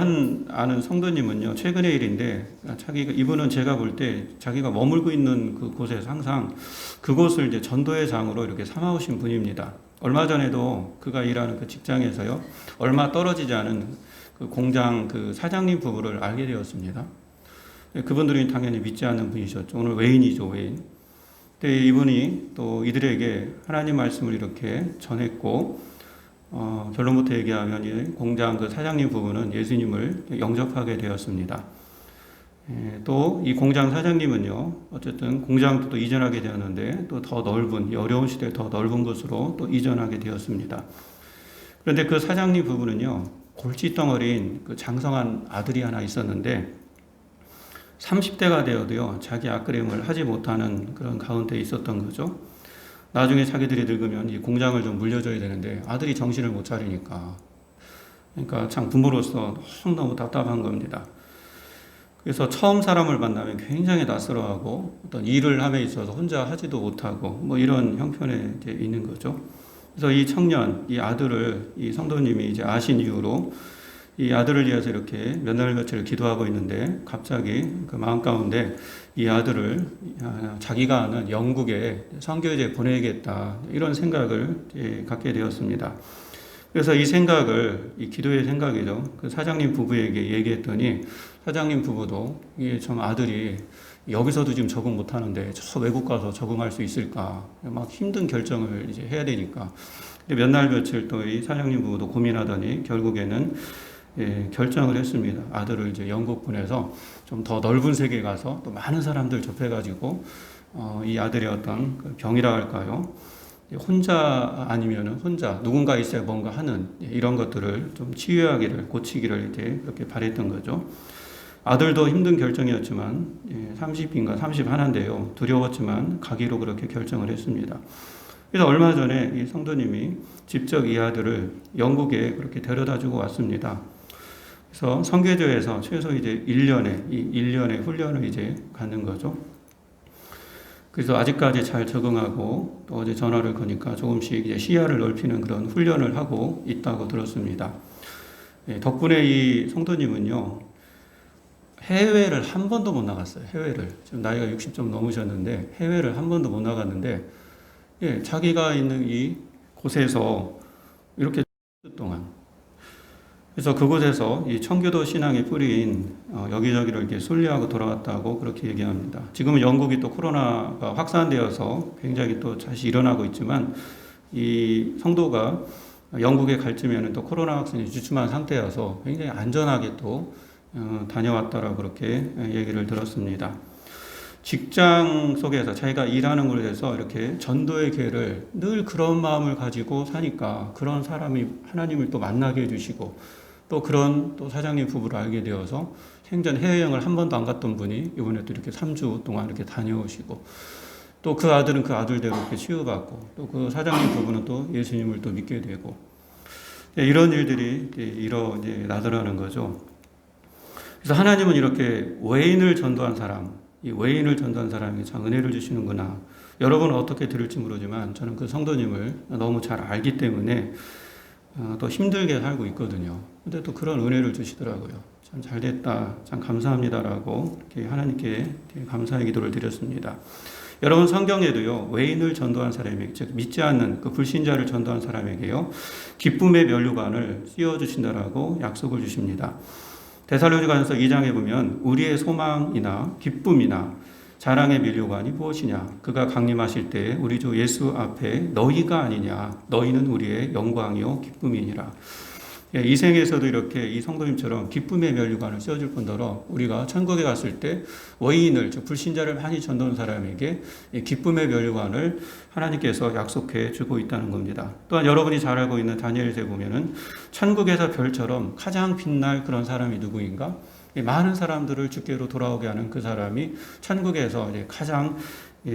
아는 성도님은요, 최근의 일인데, 이분은 제가 볼 때 자기가 머물고 있는 그곳에서 항상 그곳을 이제 전도의 장으로 이렇게 삼아오신 분입니다. 얼마 전에도 그가 일하는 그 직장에서요, 얼마 떨어지지 않은 그 공장 그 사장님 부부를 알게 되었습니다. 그분들은 당연히 믿지 않는 분이셨죠. 오늘 외인이죠, 외인. 근데 이분이 또 이들에게 하나님 말씀을 이렇게 전했고, 결론부터 얘기하면 이 공장 그 사장님 부부는 예수님을 영접하게 되었습니다. 또 이 공장 사장님은요, 어쨌든 공장도 또 이전하게 되었는데 또 더 넓은, 어려운 시대에 더 넓은 곳으로 또 이전하게 되었습니다. 그런데 그 사장님 부부는요, 골칫덩어리인 그 장성한 아들이 하나 있었는데 30대가 되어도요, 자기 앞그림을 하지 못하는 그런 가운데 있었던 거죠. 나중에 자기들이 늙으면 이 공장을 좀 물려줘야 되는데 아들이 정신을 못 차리니까. 그러니까 참 부모로서 너무 답답한 겁니다. 그래서 처음 사람을 만나면 굉장히 낯설어하고 어떤 일을 함에 있어서 혼자 하지도 못하고 뭐 이런 형편에 이제 있는 거죠. 그래서 이 청년, 이 아들을 이 성도님이 이제 아신 이후로 이 아들을 위해서 이렇게 몇 날 며칠 기도하고 있는데 갑자기 그 마음 가운데 이 아들을 자기가 아는 영국에 선교지에 보내겠다 이런 생각을 갖게 되었습니다. 그래서 이 생각을 이 기도의 생각이죠. 그 사장님 부부에게 얘기했더니 사장님 부부도 이게 참 아들이 여기서도 지금 적응 못 하는데 저 외국 가서 적응할 수 있을까 막 힘든 결정을 이제 해야 되니까. 근데 몇 날 며칠 또 이 사장님 부부도 고민하더니 결국에는 결정을 했습니다. 아들을 이제 영국 보내서 좀 더 넓은 세계에 가서 또 많은 사람들 접해가지고 이 아들의 어떤 그 병이라 할까요? 혼자 아니면은 혼자 누군가 있어야 뭔가 하는 이런 것들을 좀 치유하기를 고치기를 이제 그렇게 바랬던 거죠. 아들도 힘든 결정이었지만 30인가 31인데요. 두려웠지만 가기로 그렇게 결정을 했습니다. 그래서 얼마 전에 이 성도님이 직접 이 아들을 영국에 그렇게 데려다 주고 왔습니다. 그래서 선교조에서 최소 이제 1년의 훈련을 이제 갖는 거죠. 그래서 아직까지 잘 적응하고 또 어제 전화를 거니까 조금씩 이제 시야를 넓히는 그런 훈련을 하고 있다고 들었습니다. 덕분에 이 성도님은요, 해외를 한 번도 못 나갔어요. 해외를. 지금 나이가 60좀 넘으셨는데 해외를 한 번도 못 나갔는데 자기가 있는 이 곳에서 이렇게 동안 그래서 그곳에서 이 청교도 신앙의 뿌리인 여기저기를 이렇게 순례하고 돌아왔다고 그렇게 얘기합니다. 지금은 영국이 또 코로나가 확산되어서 굉장히 또 다시 일어나고 있지만 이 성도가 영국에 갈 쯤에는 또 코로나 확산이 주춤한 상태여서 굉장히 안전하게 또 다녀왔다라고 그렇게 얘기를 들었습니다. 직장 속에서 자기가 일하는 곳에서 이렇게 전도의 기회를 늘 그런 마음을 가지고 사니까 그런 사람이 하나님을 또 만나게 해주시고 또 그런 또 사장님 부부를 알게 되어서 생전 해외여행을 한 번도 안 갔던 분이 이번에 또 이렇게 3주 동안 이렇게 다녀오시고 또 그 아들은 그 아들대로 이렇게 치유받고 또 그 사장님 부부는 또 예수님을 또 믿게 되고 이런 일들이 일어나더라는 거죠. 그래서 하나님은 이렇게 외인을 전도한 사람, 이 외인을 전도한 사람에게 참 은혜를 주시는구나. 여러분은 어떻게 들을지 모르지만 저는 그 성도님을 너무 잘 알기 때문에 또 힘들게 살고 있거든요. 근데 또 그런 은혜를 주시더라고요. 참 잘됐다, 참 감사합니다라고 이렇게 하나님께 감사의 기도를 드렸습니다. 여러분 성경에도요, 외인을 전도한 사람에게, 즉 믿지 않는 그 불신자를 전도한 사람에게요, 기쁨의 면류관을 씌워주신다라고 약속을 주십니다. 데살로니가전서 2장에 보면 우리의 소망이나 기쁨이나 자랑의 면류관이 무엇이냐? 그가 강림하실 때 우리 주 예수 앞에 너희가 아니냐? 너희는 우리의 영광이요 기쁨이니라. 이 생에서도 이렇게 이 성도님처럼 기쁨의 면류관을 씌워줄 뿐더러 우리가 천국에 갔을 때 외인을, 즉 불신자를 많이 전도한 사람에게 이 기쁨의 면류관을 하나님께서 약속해 주고 있다는 겁니다. 또한 여러분이 잘 알고 있는 다니엘서에 보면은 천국에서 별처럼 가장 빛날 그런 사람이 누구인가? 많은 사람들을 주께로 돌아오게 하는 그 사람이 천국에서 이제 가장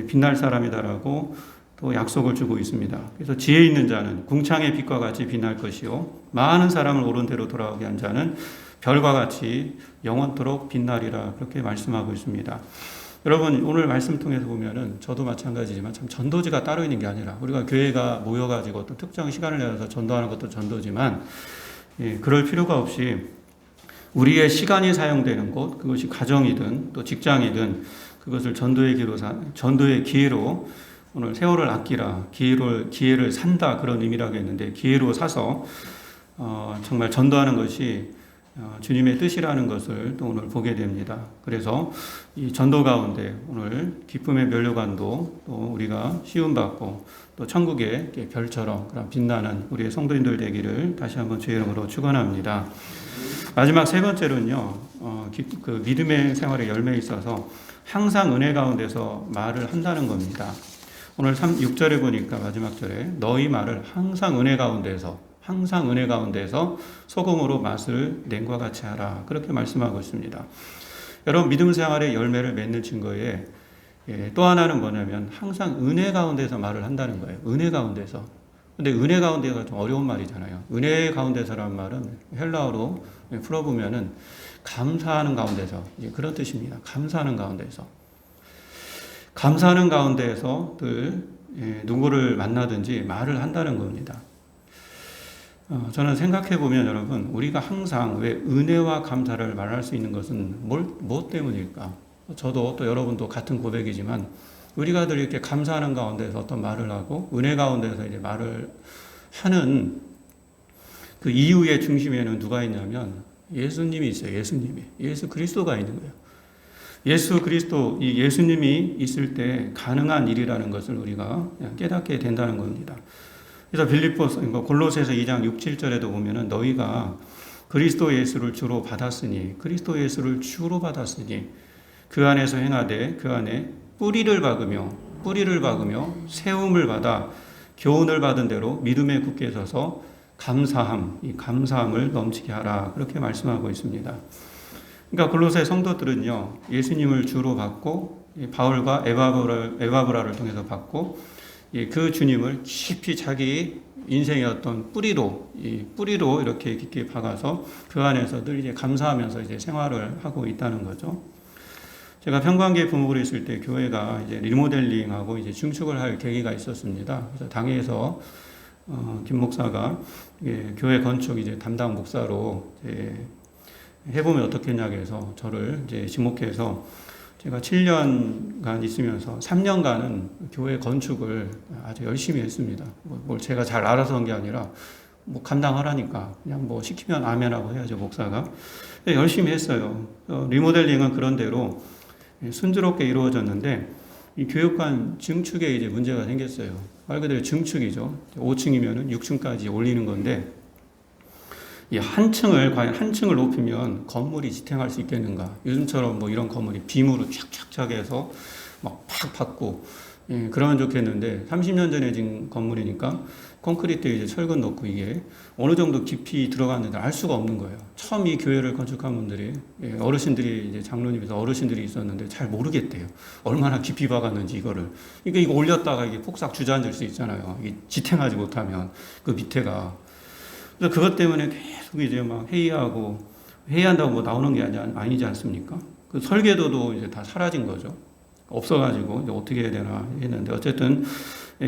빛날 사람이다라고 또 약속을 주고 있습니다. 그래서 지혜 있는 자는 궁창의 빛과 같이 빛날 것이요 많은 사람을 옳은 대로 돌아오게 한 자는 별과 같이 영원토록 빛나리라 그렇게 말씀하고 있습니다. 여러분 오늘 말씀 통해서 보면은 저도 마찬가지지만 참 전도지가 따로 있는 게 아니라 우리가 교회가 모여가지고 어떤 특정 시간을 내서 전도하는 것도 전도지만 그럴 필요가 없이 우리의 시간이 사용되는 곳, 그것이 가정이든 또 직장이든 그것을 전도의 기회로 오늘 세월을 아끼라, 기회를 산다 그런 의미라고 했는데 기회로 사서 정말 전도하는 것이 주님의 뜻이라는 것을 또 오늘 보게 됩니다. 그래서 이 전도 가운데 오늘 기쁨의 면류관도 또 우리가 시움받고 또 천국의 별처럼 그런 빛나는 우리의 성도인들 되기를 다시 한번 주의 이름으로 축원합니다. 마지막 세 번째로는요, 그 믿음의 생활의 열매에 있어서 항상 은혜 가운데서 말을 한다는 겁니다. 오늘 6절에 보니까 마지막 절에 너희 말을 항상 은혜 가운데서 소금으로 맛을 낸과 같이 하라 그렇게 말씀하고 있습니다. 여러분 믿음 생활의 열매를 맺는 증거에 또 하나는 뭐냐면 항상 은혜 가운데서 말을 한다는 거예요. 은혜 가운데서. 근데 은혜 가운데가 좀 어려운 말이잖아요. 은혜 가운데서라는 말은 헬라어로 풀어보면은 감사하는 가운데서 그런 뜻입니다. 감사하는 가운데서. 감사하는 가운데에서 늘 누구를 만나든지 말을 한다는 겁니다. 저는 생각해 보면 여러분 우리가 항상 왜 은혜와 감사를 말할 수 있는 것은 무엇 때문일까? 저도 또 여러분도 같은 고백이지만 우리가 늘 이렇게 감사하는 가운데서 어떤 말을 하고 은혜 가운데서 이제 말을 하는 그 이유의 중심에는 누가 있냐면 예수님이 있어요. 예수 그리스도가 있는 거예요. 예수 그리스도, 이 예수님이 있을 때 가능한 일이라는 것을 우리가 깨닫게 된다는 겁니다. 그래서 골로새서 2장 6, 7절에도 보면은 너희가 그리스도 예수를 주로 받았으니 그 안에서 행하되 그 안에 뿌리를 박으며 세움을 받아 교훈을 받은 대로 믿음에 굳게 서서 이 감사함을 넘치게 하라 그렇게 말씀하고 있습니다. 그러니까 골로새 성도들은요 예수님을 주로 받고 바울과 에바브라를 통해서 받고 그 주님을 깊이 자기 인생의 어떤 뿌리로 이렇게 깊게 박아서 그 안에서 늘 이제 감사하면서 이제 생활을 하고 있다는 거죠. 제가 평광교회 부목으로 있을 때 교회가 이제 리모델링하고 이제 증축을 할 계기가 있었습니다. 그래서 당에서 김 목사가 교회 건축 이제 담당 목사로 해보면 어떻겠냐고 해서 저를 이제 지목해서 제가 7년간 있으면서 3년간은 교회 건축을 아주 열심히 했습니다. 뭘 제가 잘 알아서 한 게 아니라 뭐 감당하라니까 그냥 뭐 시키면 아멘하고 해야죠 목사가. 열심히 했어요. 리모델링은 그런 대로 순조롭게 이루어졌는데 이 교육관 증축에 이제 문제가 생겼어요. 말 그대로 증축이죠. 5층이면은 6층까지 올리는 건데 과연 한 층을 높이면 건물이 지탱할 수 있겠는가? 요즘처럼 뭐 이런 건물이 빔으로 쫙쫙쫙 해서 막 팍 받고 그러면 좋겠는데 30년 전에 지은 건물이니까 콘크리트에 이제 철근 넣고 이게 어느 정도 깊이 들어갔는지 알 수가 없는 거예요. 처음 이 교회를 건축한 분들이 어르신들이 이제 장로님에서 어르신들이 있었는데 잘 모르겠대요. 얼마나 깊이 박았는지 이거를. 그러니까 이거 올렸다가 이게 폭삭 주저앉을 수 있잖아요. 이게 지탱하지 못하면 그 밑에가. 그래서 그것 때문에 계속 이제 막 회의한다고 뭐 나오는 게 아니지 않습니까? 그 설계도도 이제 다 사라진 거죠. 없어가지고 이제 어떻게 해야 되나 했는데 어쨌든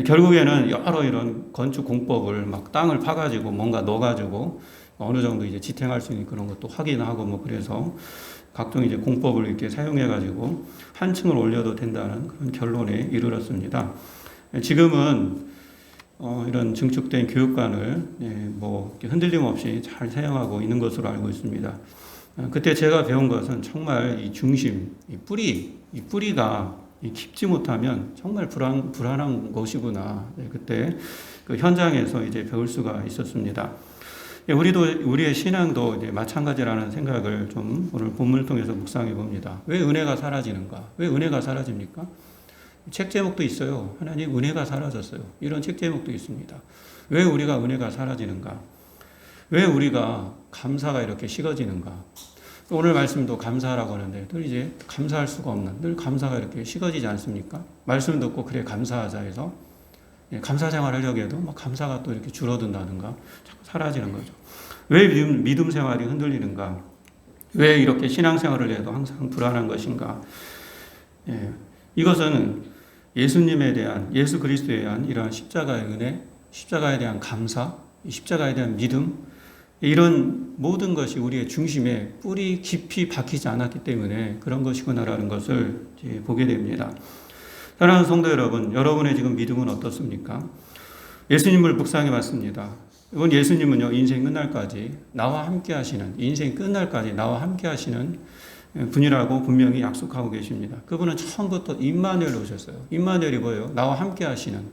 결국에는 여러 이런 건축 공법을 막 땅을 파가지고 뭔가 넣어가지고 어느 정도 이제 지탱할 수 있는 그런 것도 확인하고 뭐 그래서 각종 이제 공법을 이렇게 사용해가지고 한 층을 올려도 된다는 그런 결론에 이르렀습니다. 지금은 이런 증축된 교육관을 뭐 흔들림 없이 잘 사용하고 있는 것으로 알고 있습니다. 그때 제가 배운 것은 정말 이 중심, 이 뿌리가 깊지 못하면 정말 불안한 것이구나. 그때 그 현장에서 이제 배울 수가 있었습니다. 우리도 우리의 신앙도 이제 마찬가지라는 생각을 좀 오늘 본문을 통해서 묵상해 봅니다. 왜 은혜가 사라지는가? 왜 은혜가 사라집니까? 책 제목도 있어요. 하나님 은혜가 사라졌어요. 이런 책 제목도 있습니다. 왜 우리가 은혜가 사라지는가? 왜 우리가 감사가 이렇게 식어지는가? 오늘 말씀도 감사하라고 하는데 늘 이제 감사할 수가 없는, 늘 감사가 이렇게 식어지지 않습니까? 말씀 듣고 그래 감사하자 해서 감사 생활을 하려고 해도 막 감사가 또 이렇게 줄어든다든가 자꾸 사라지는 거죠. 왜 믿음 생활이 흔들리는가? 왜 이렇게 신앙생활을 해도 항상 불안한 것인가? 이것은 예수님에 대한, 예수 그리스도에 대한 이러한 십자가의 은혜, 십자가에 대한 감사, 십자가에 대한 믿음, 이런 모든 것이 우리의 중심에 뿌리 깊이 박히지 않았기 때문에 그런 것이구나라는 것을 보게 됩니다. 사랑하는 성도 여러분, 여러분의 지금 믿음은 어떻습니까? 예수님을 묵상해 봤습니다. 이번 예수님은요, 인생 끝날까지 나와 함께 하시는, 인생 끝날까지 나와 함께 하시는 분이라고 분명히 약속하고 계십니다. 그분은 처음부터 임마누엘로 오셨어요. 임마누엘이 뭐예요? 나와 함께 하시는,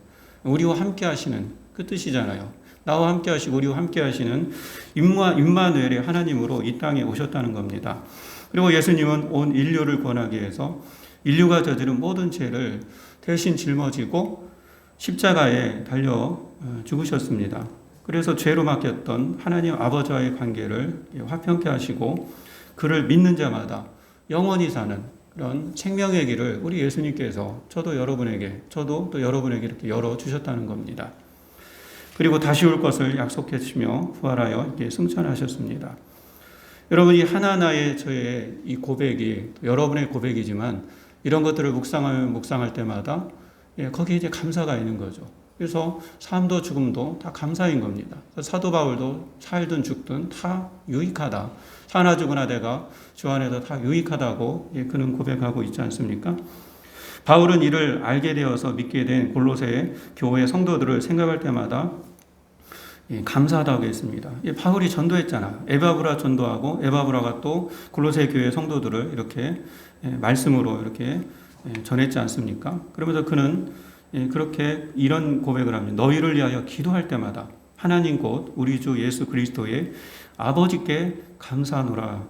우리와 함께 하시는 그 뜻이잖아요. 나와 함께 하시고 우리와 함께 하시는 임마누엘의 하나님으로 이 땅에 오셨다는 겁니다. 그리고 예수님은 온 인류를 구원하기 위해서 인류가 저지른 모든 죄를 대신 짊어지고 십자가에 달려 죽으셨습니다. 그래서 죄로 맡겼던 하나님 아버지와의 관계를 화평케 하시고 그를 믿는 자마다 영원히 사는 그런 생명의 길을 우리 예수님께서 저도 여러분에게, 저도 또 여러분에게 이렇게 열어주셨다는 겁니다. 그리고 다시 올 것을 약속해 주시며 부활하여 이렇게 승천하셨습니다. 여러분, 이 하나하나의 저의 이 고백이 여러분의 고백이지만 이런 것들을 묵상할 때마다 거기에 이제 감사가 있는 거죠. 그래서 삶도 죽음도 다 감사인 겁니다. 사도 바울도 살든 죽든 다 유익하다. 사나 죽으나 내가 주 안에서 다 유익하다고 그는 고백하고 있지 않습니까? 바울은 이를 알게 되어서 믿게 된 골로새 교회 성도들을 생각할 때마다 감사하다고 했습니다. 바울이 전도했잖아. 에바브라 전도하고 에바브라가 또 골로새 교회 성도들을 이렇게 말씀으로 이렇게 전했지 않습니까? 그러면서 그는 그렇게 이런 고백을 합니다. 너희를 위하여 기도할 때마다 하나님 곧 우리 주 예수 그리스도의 아버지께 감사하노라.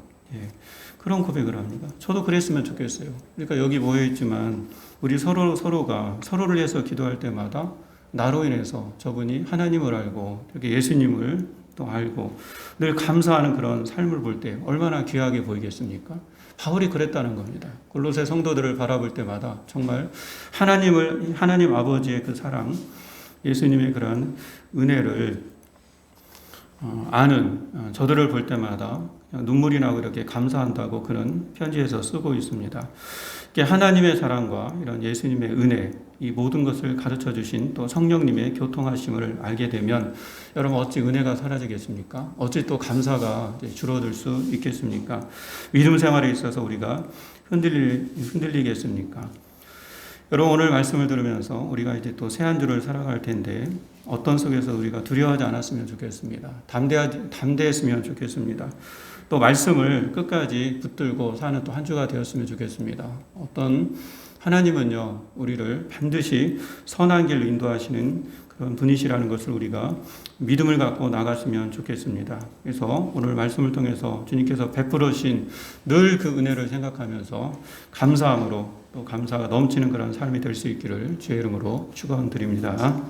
그런 고백을 합니다. 저도 그랬으면 좋겠어요. 그러니까 여기 모여있지만 우리 서로가 서로를 위해서 기도할 때마다 나로 인해서 저분이 하나님을 알고 이렇게 예수님을 또 알고 늘 감사하는 그런 삶을 볼 때 얼마나 귀하게 보이겠습니까? 바울이 그랬다는 겁니다. 골로새 성도들을 바라볼 때마다 정말 하나님 아버지의 그 사랑, 예수님의 그런 은혜를 아는 저들을 볼 때마다 눈물이 나고 이렇게 감사한다고 그는 편지에서 쓰고 있습니다. 하나님의 사랑과 이런 예수님의 은혜, 이 모든 것을 가르쳐 주신 또 성령님의 교통하심을 알게 되면 여러분 어찌 은혜가 사라지겠습니까? 어찌 또 감사가 줄어들 수 있겠습니까? 믿음 생활에 있어서 우리가 흔들리겠습니까? 여러분 오늘 말씀을 들으면서 우리가 이제 또 새 한 주를 살아갈 텐데 어떤 속에서 우리가 두려워하지 않았으면 좋겠습니다. 담대했으면 좋겠습니다. 또 말씀을 끝까지 붙들고 사는 또 한 주가 되었으면 좋겠습니다. 하나님은요, 우리를 반드시 선한 길로 인도하시는 그런 분이시라는 것을 우리가 믿음을 갖고 나갔으면 좋겠습니다. 그래서 오늘 말씀을 통해서 주님께서 베풀으신 늘 그 은혜를 생각하면서 감사함으로 또 감사가 넘치는 그런 삶이 될 수 있기를 주의 이름으로 축원드립니다.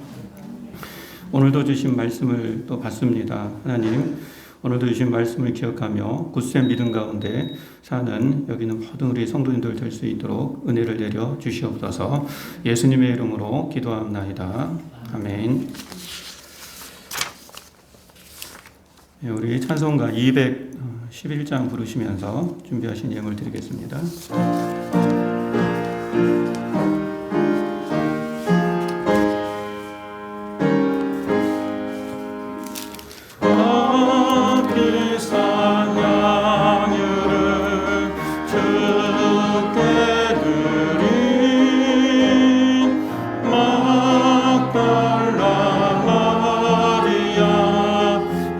오늘도 주신 말씀을 또 받습니다. 하나님, 오늘도 주신 말씀을 기억하며 굳센 믿음 가운데 사는 여기 있는 모든 우리 성도님들 될 수 있도록 은혜를 내려 주시옵소서. 예수님의 이름으로 기도합나이다. 아멘. 우리 찬송가 211장 부르시면서 준비하신 예물 드리겠습니다.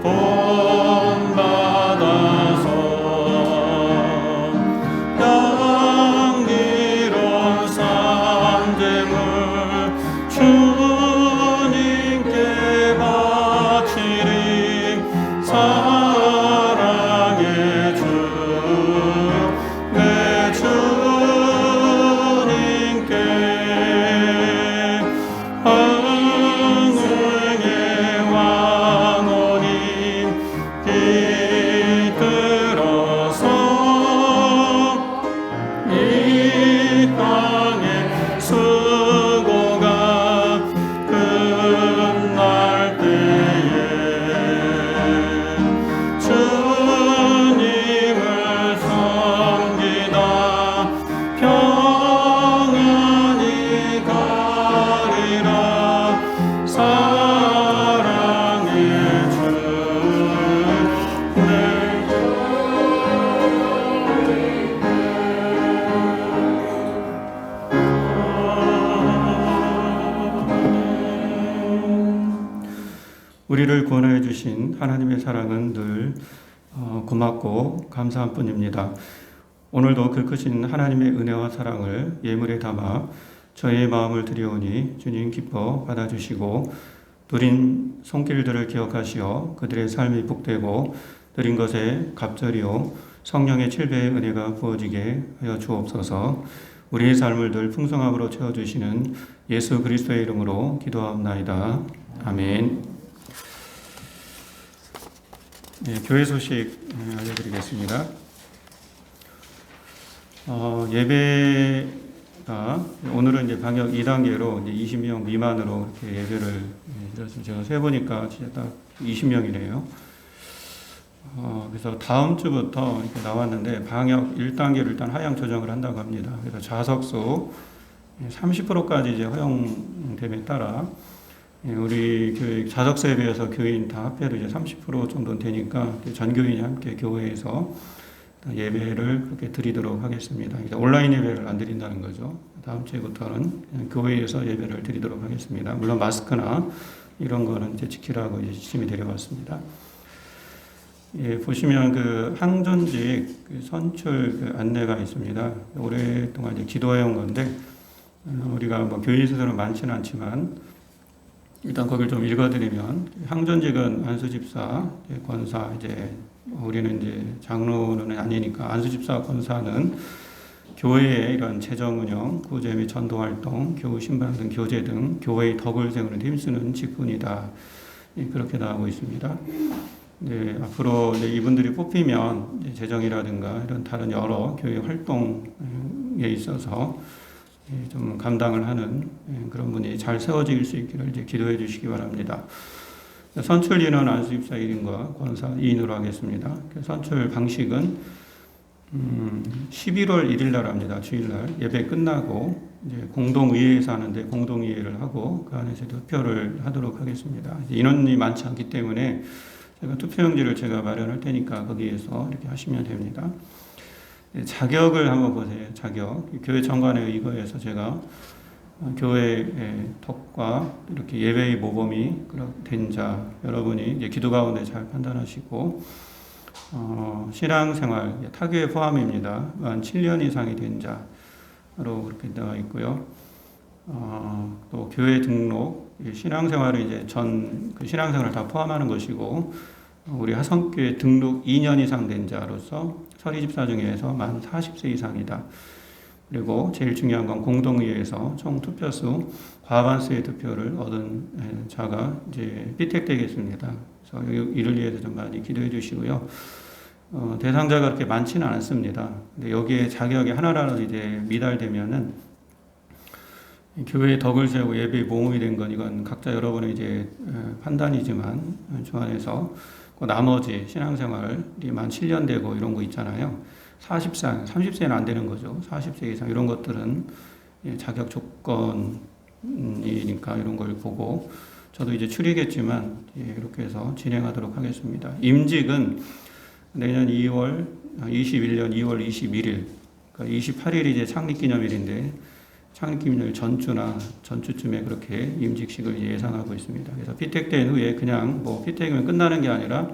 본받아서
우리를 구원하여 주신 하나님의 사랑은 늘 고맙고 감사한 뿐입니다. 오늘도 그 크신 하나님의 은혜와 사랑을 예물에 담아 저의 마음을 드리오니 주님 기뻐 받아주시고 누린 손길들을 기억하시어 그들의 삶이 복되고 드린 것에 갑절이요 성령의 7배의 은혜가 부어지게 하여 주옵소서. 우리의 삶을 늘 풍성함으로 채워주시는 예수 그리스도의 이름으로 기도하옵나이다. 아멘. 네, 교회 소식 알려드리겠습니다. 예배가 오늘은 이제 방역 2단계로 이제 20명 미만으로 이렇게 예배를 드렸습니다. 제가 세보니까 진짜 딱 20명이네요. 그래서 다음 주부터 이렇게 나왔는데 방역 1단계를 일단 하향 조정을 한다고 합니다. 그래서 좌석수 30%까지 이제 허용됨에 따라 우리 교회 좌석수에 비해서 교인 다 합해도 이제 30% 정도 되니까 전교인이 함께 교회에서 예배를 그렇게 드리도록 하겠습니다. 온라인 예배를 안 드린다는 거죠. 다음 주부터는 교회에서 예배를 드리도록 하겠습니다. 물론 마스크나 이런 거는 이제 지키라고 이제 지침이 내려왔습니다. 예, 보시면 그 항전직 선출 안내가 있습니다. 오랫동안 이제 기도해 온 건데 우리가 뭐 교인 수들은 많지는 않지만 일단 거기를 좀 읽어드리면 항전직은 안수집사, 권사 이제 우리는 이제 장로는 아니니까 안수집사, 권사는 교회의 이런 재정 운영, 구제 및 전도 활동, 교우 신방 등 교제 등 교회의 덕을 세우는 데 힘쓰는 직분이다. 그렇게 나오고 있습니다. 네, 앞으로 이제 이분들이 뽑히면 이제 재정이라든가 이런 다른 여러 교회 활동에 있어서 좀 감당을 하는 그런 분이 잘 세워질 수 있기를 이제 기도해 주시기 바랍니다. 선출 인원 안수집사 1인과 권사 2인으로 하겠습니다. 선출 방식은 11월 1일 날 합니다. 주일날 예배 끝나고 이제 공동의회에서 하는데 공동의회를 하고 그 안에서 투표를 하도록 하겠습니다. 인원이 많지 않기 때문에 제가 투표용지를 제가 마련할 테니까 거기에서 이렇게 하시면 됩니다. 자격을 한번 보세요. 자격. 교회 정관에 의거해서 제가 교회의 덕과 이렇게 예배의 모범이 된 자, 여러분이 이제 기도 가운데 잘 판단하시고, 신앙생활, 타교에 포함입니다. 만 7년 이상이 된 자로 그렇게 나와 있고요. 또 교회 등록, 신앙생활을 이제 그 신앙생활을 다 포함하는 것이고, 우리 하성교회 등록 2년 이상 된 자로서 서리집사 중에서 만 40세 이상이다. 그리고 제일 중요한 건 공동의회에서 총 투표수 과반수의 투표를 얻은 자가 이제 피택되겠습니다. 그래서 이를 위해서 좀 많이 기도해 주시고요. 대상자가 그렇게 많지는 않습니다. 근데 여기에 자격이 하나라도 이제 미달되면은 교회의 덕을 세우고 예배의 모험이 된 건 이건 각자 여러분의 이제 판단이지만 주안에서 그 나머지 신앙생활이 만 7년 되고 이런 거 있잖아요. 40세, 30세는 안 되는 거죠. 40세 이상 이런 것들은 자격 조건이니까 이런 걸 보고 저도 이제 추리겠지만 이렇게 해서 진행하도록 하겠습니다. 임직은 내년 21년 2월 21일, 그러니까 28일이 이제 창립기념일인데 창립기념일 전주나 전주쯤에 그렇게 임직식을 예상하고 있습니다. 그래서 피택된 후에 그냥 뭐 피택이면 끝나는 게 아니라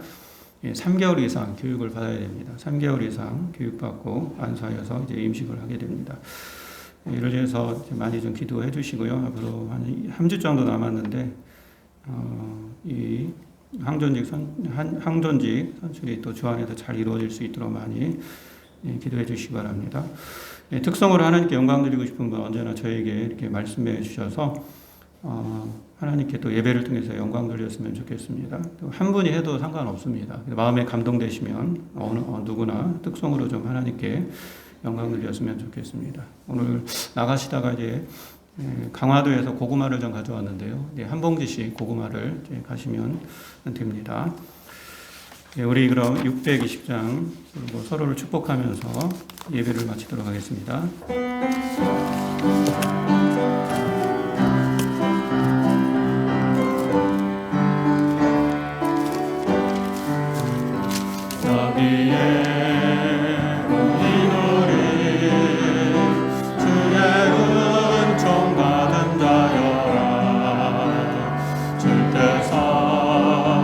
3개월 이상 교육을 받아야 됩니다. 3개월 이상 교육받고 안수하여서 이제 임식을 하게 됩니다. 이를 위해서 많이 좀 기도해 주시고요. 앞으로 한 주 정도 남았는데 이 항전직 선출이 또 주안에서 잘 이루어질 수 있도록 많이 기도해 주시기 바랍니다. 특성으로 하나님께 영광 드리고 싶은 분 언제나 저에게 이렇게 말씀해 주셔서 하나님께 또 예배를 통해서 영광 돌렸으면 좋겠습니다. 한 분이 해도 상관없습니다. 마음에 감동되시면 누구나 특성으로 좀 하나님께 영광 돌렸으면 좋겠습니다. 오늘 나가시다가 이제 강화도에서 고구마를 좀 가져왔는데요. 한 봉지씩 고구마를 이제 가시면 됩니다. 우리 그럼 620장 서로를 축복하면서 예배를 마치도록 하겠습니다.
주의 은총 받은 자여라. 주께서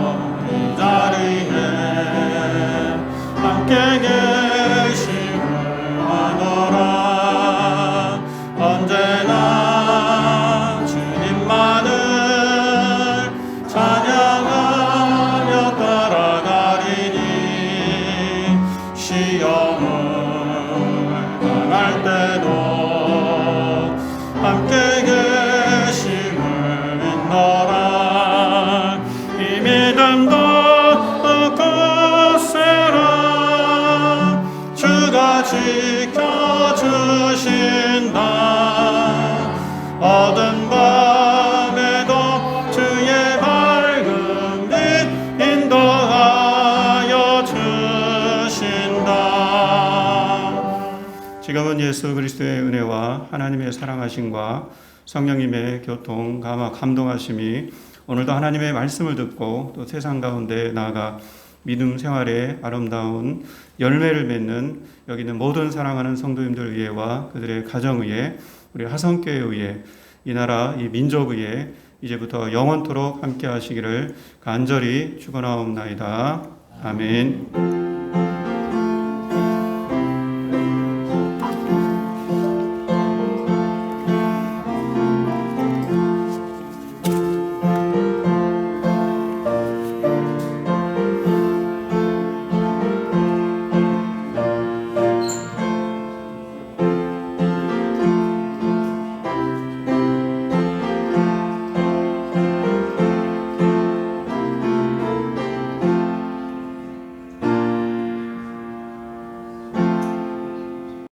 구주원 예수 그리스도의 은혜와 하나님의 사랑하심과 성령님의 교통, 감화, 감동하심이 오늘도 하나님의 말씀을 듣고 또 세상 가운데 나아가 믿음 생활의 아름다운 열매를 맺는 여기 있는 모든 사랑하는 성도님들 위에와 그들의 가정 위에 우리 하성교회 위에 이 나라 이 민족 위에 이제부터 영원토록 함께 하시기를 간절히 축원하옵나이다. 아멘.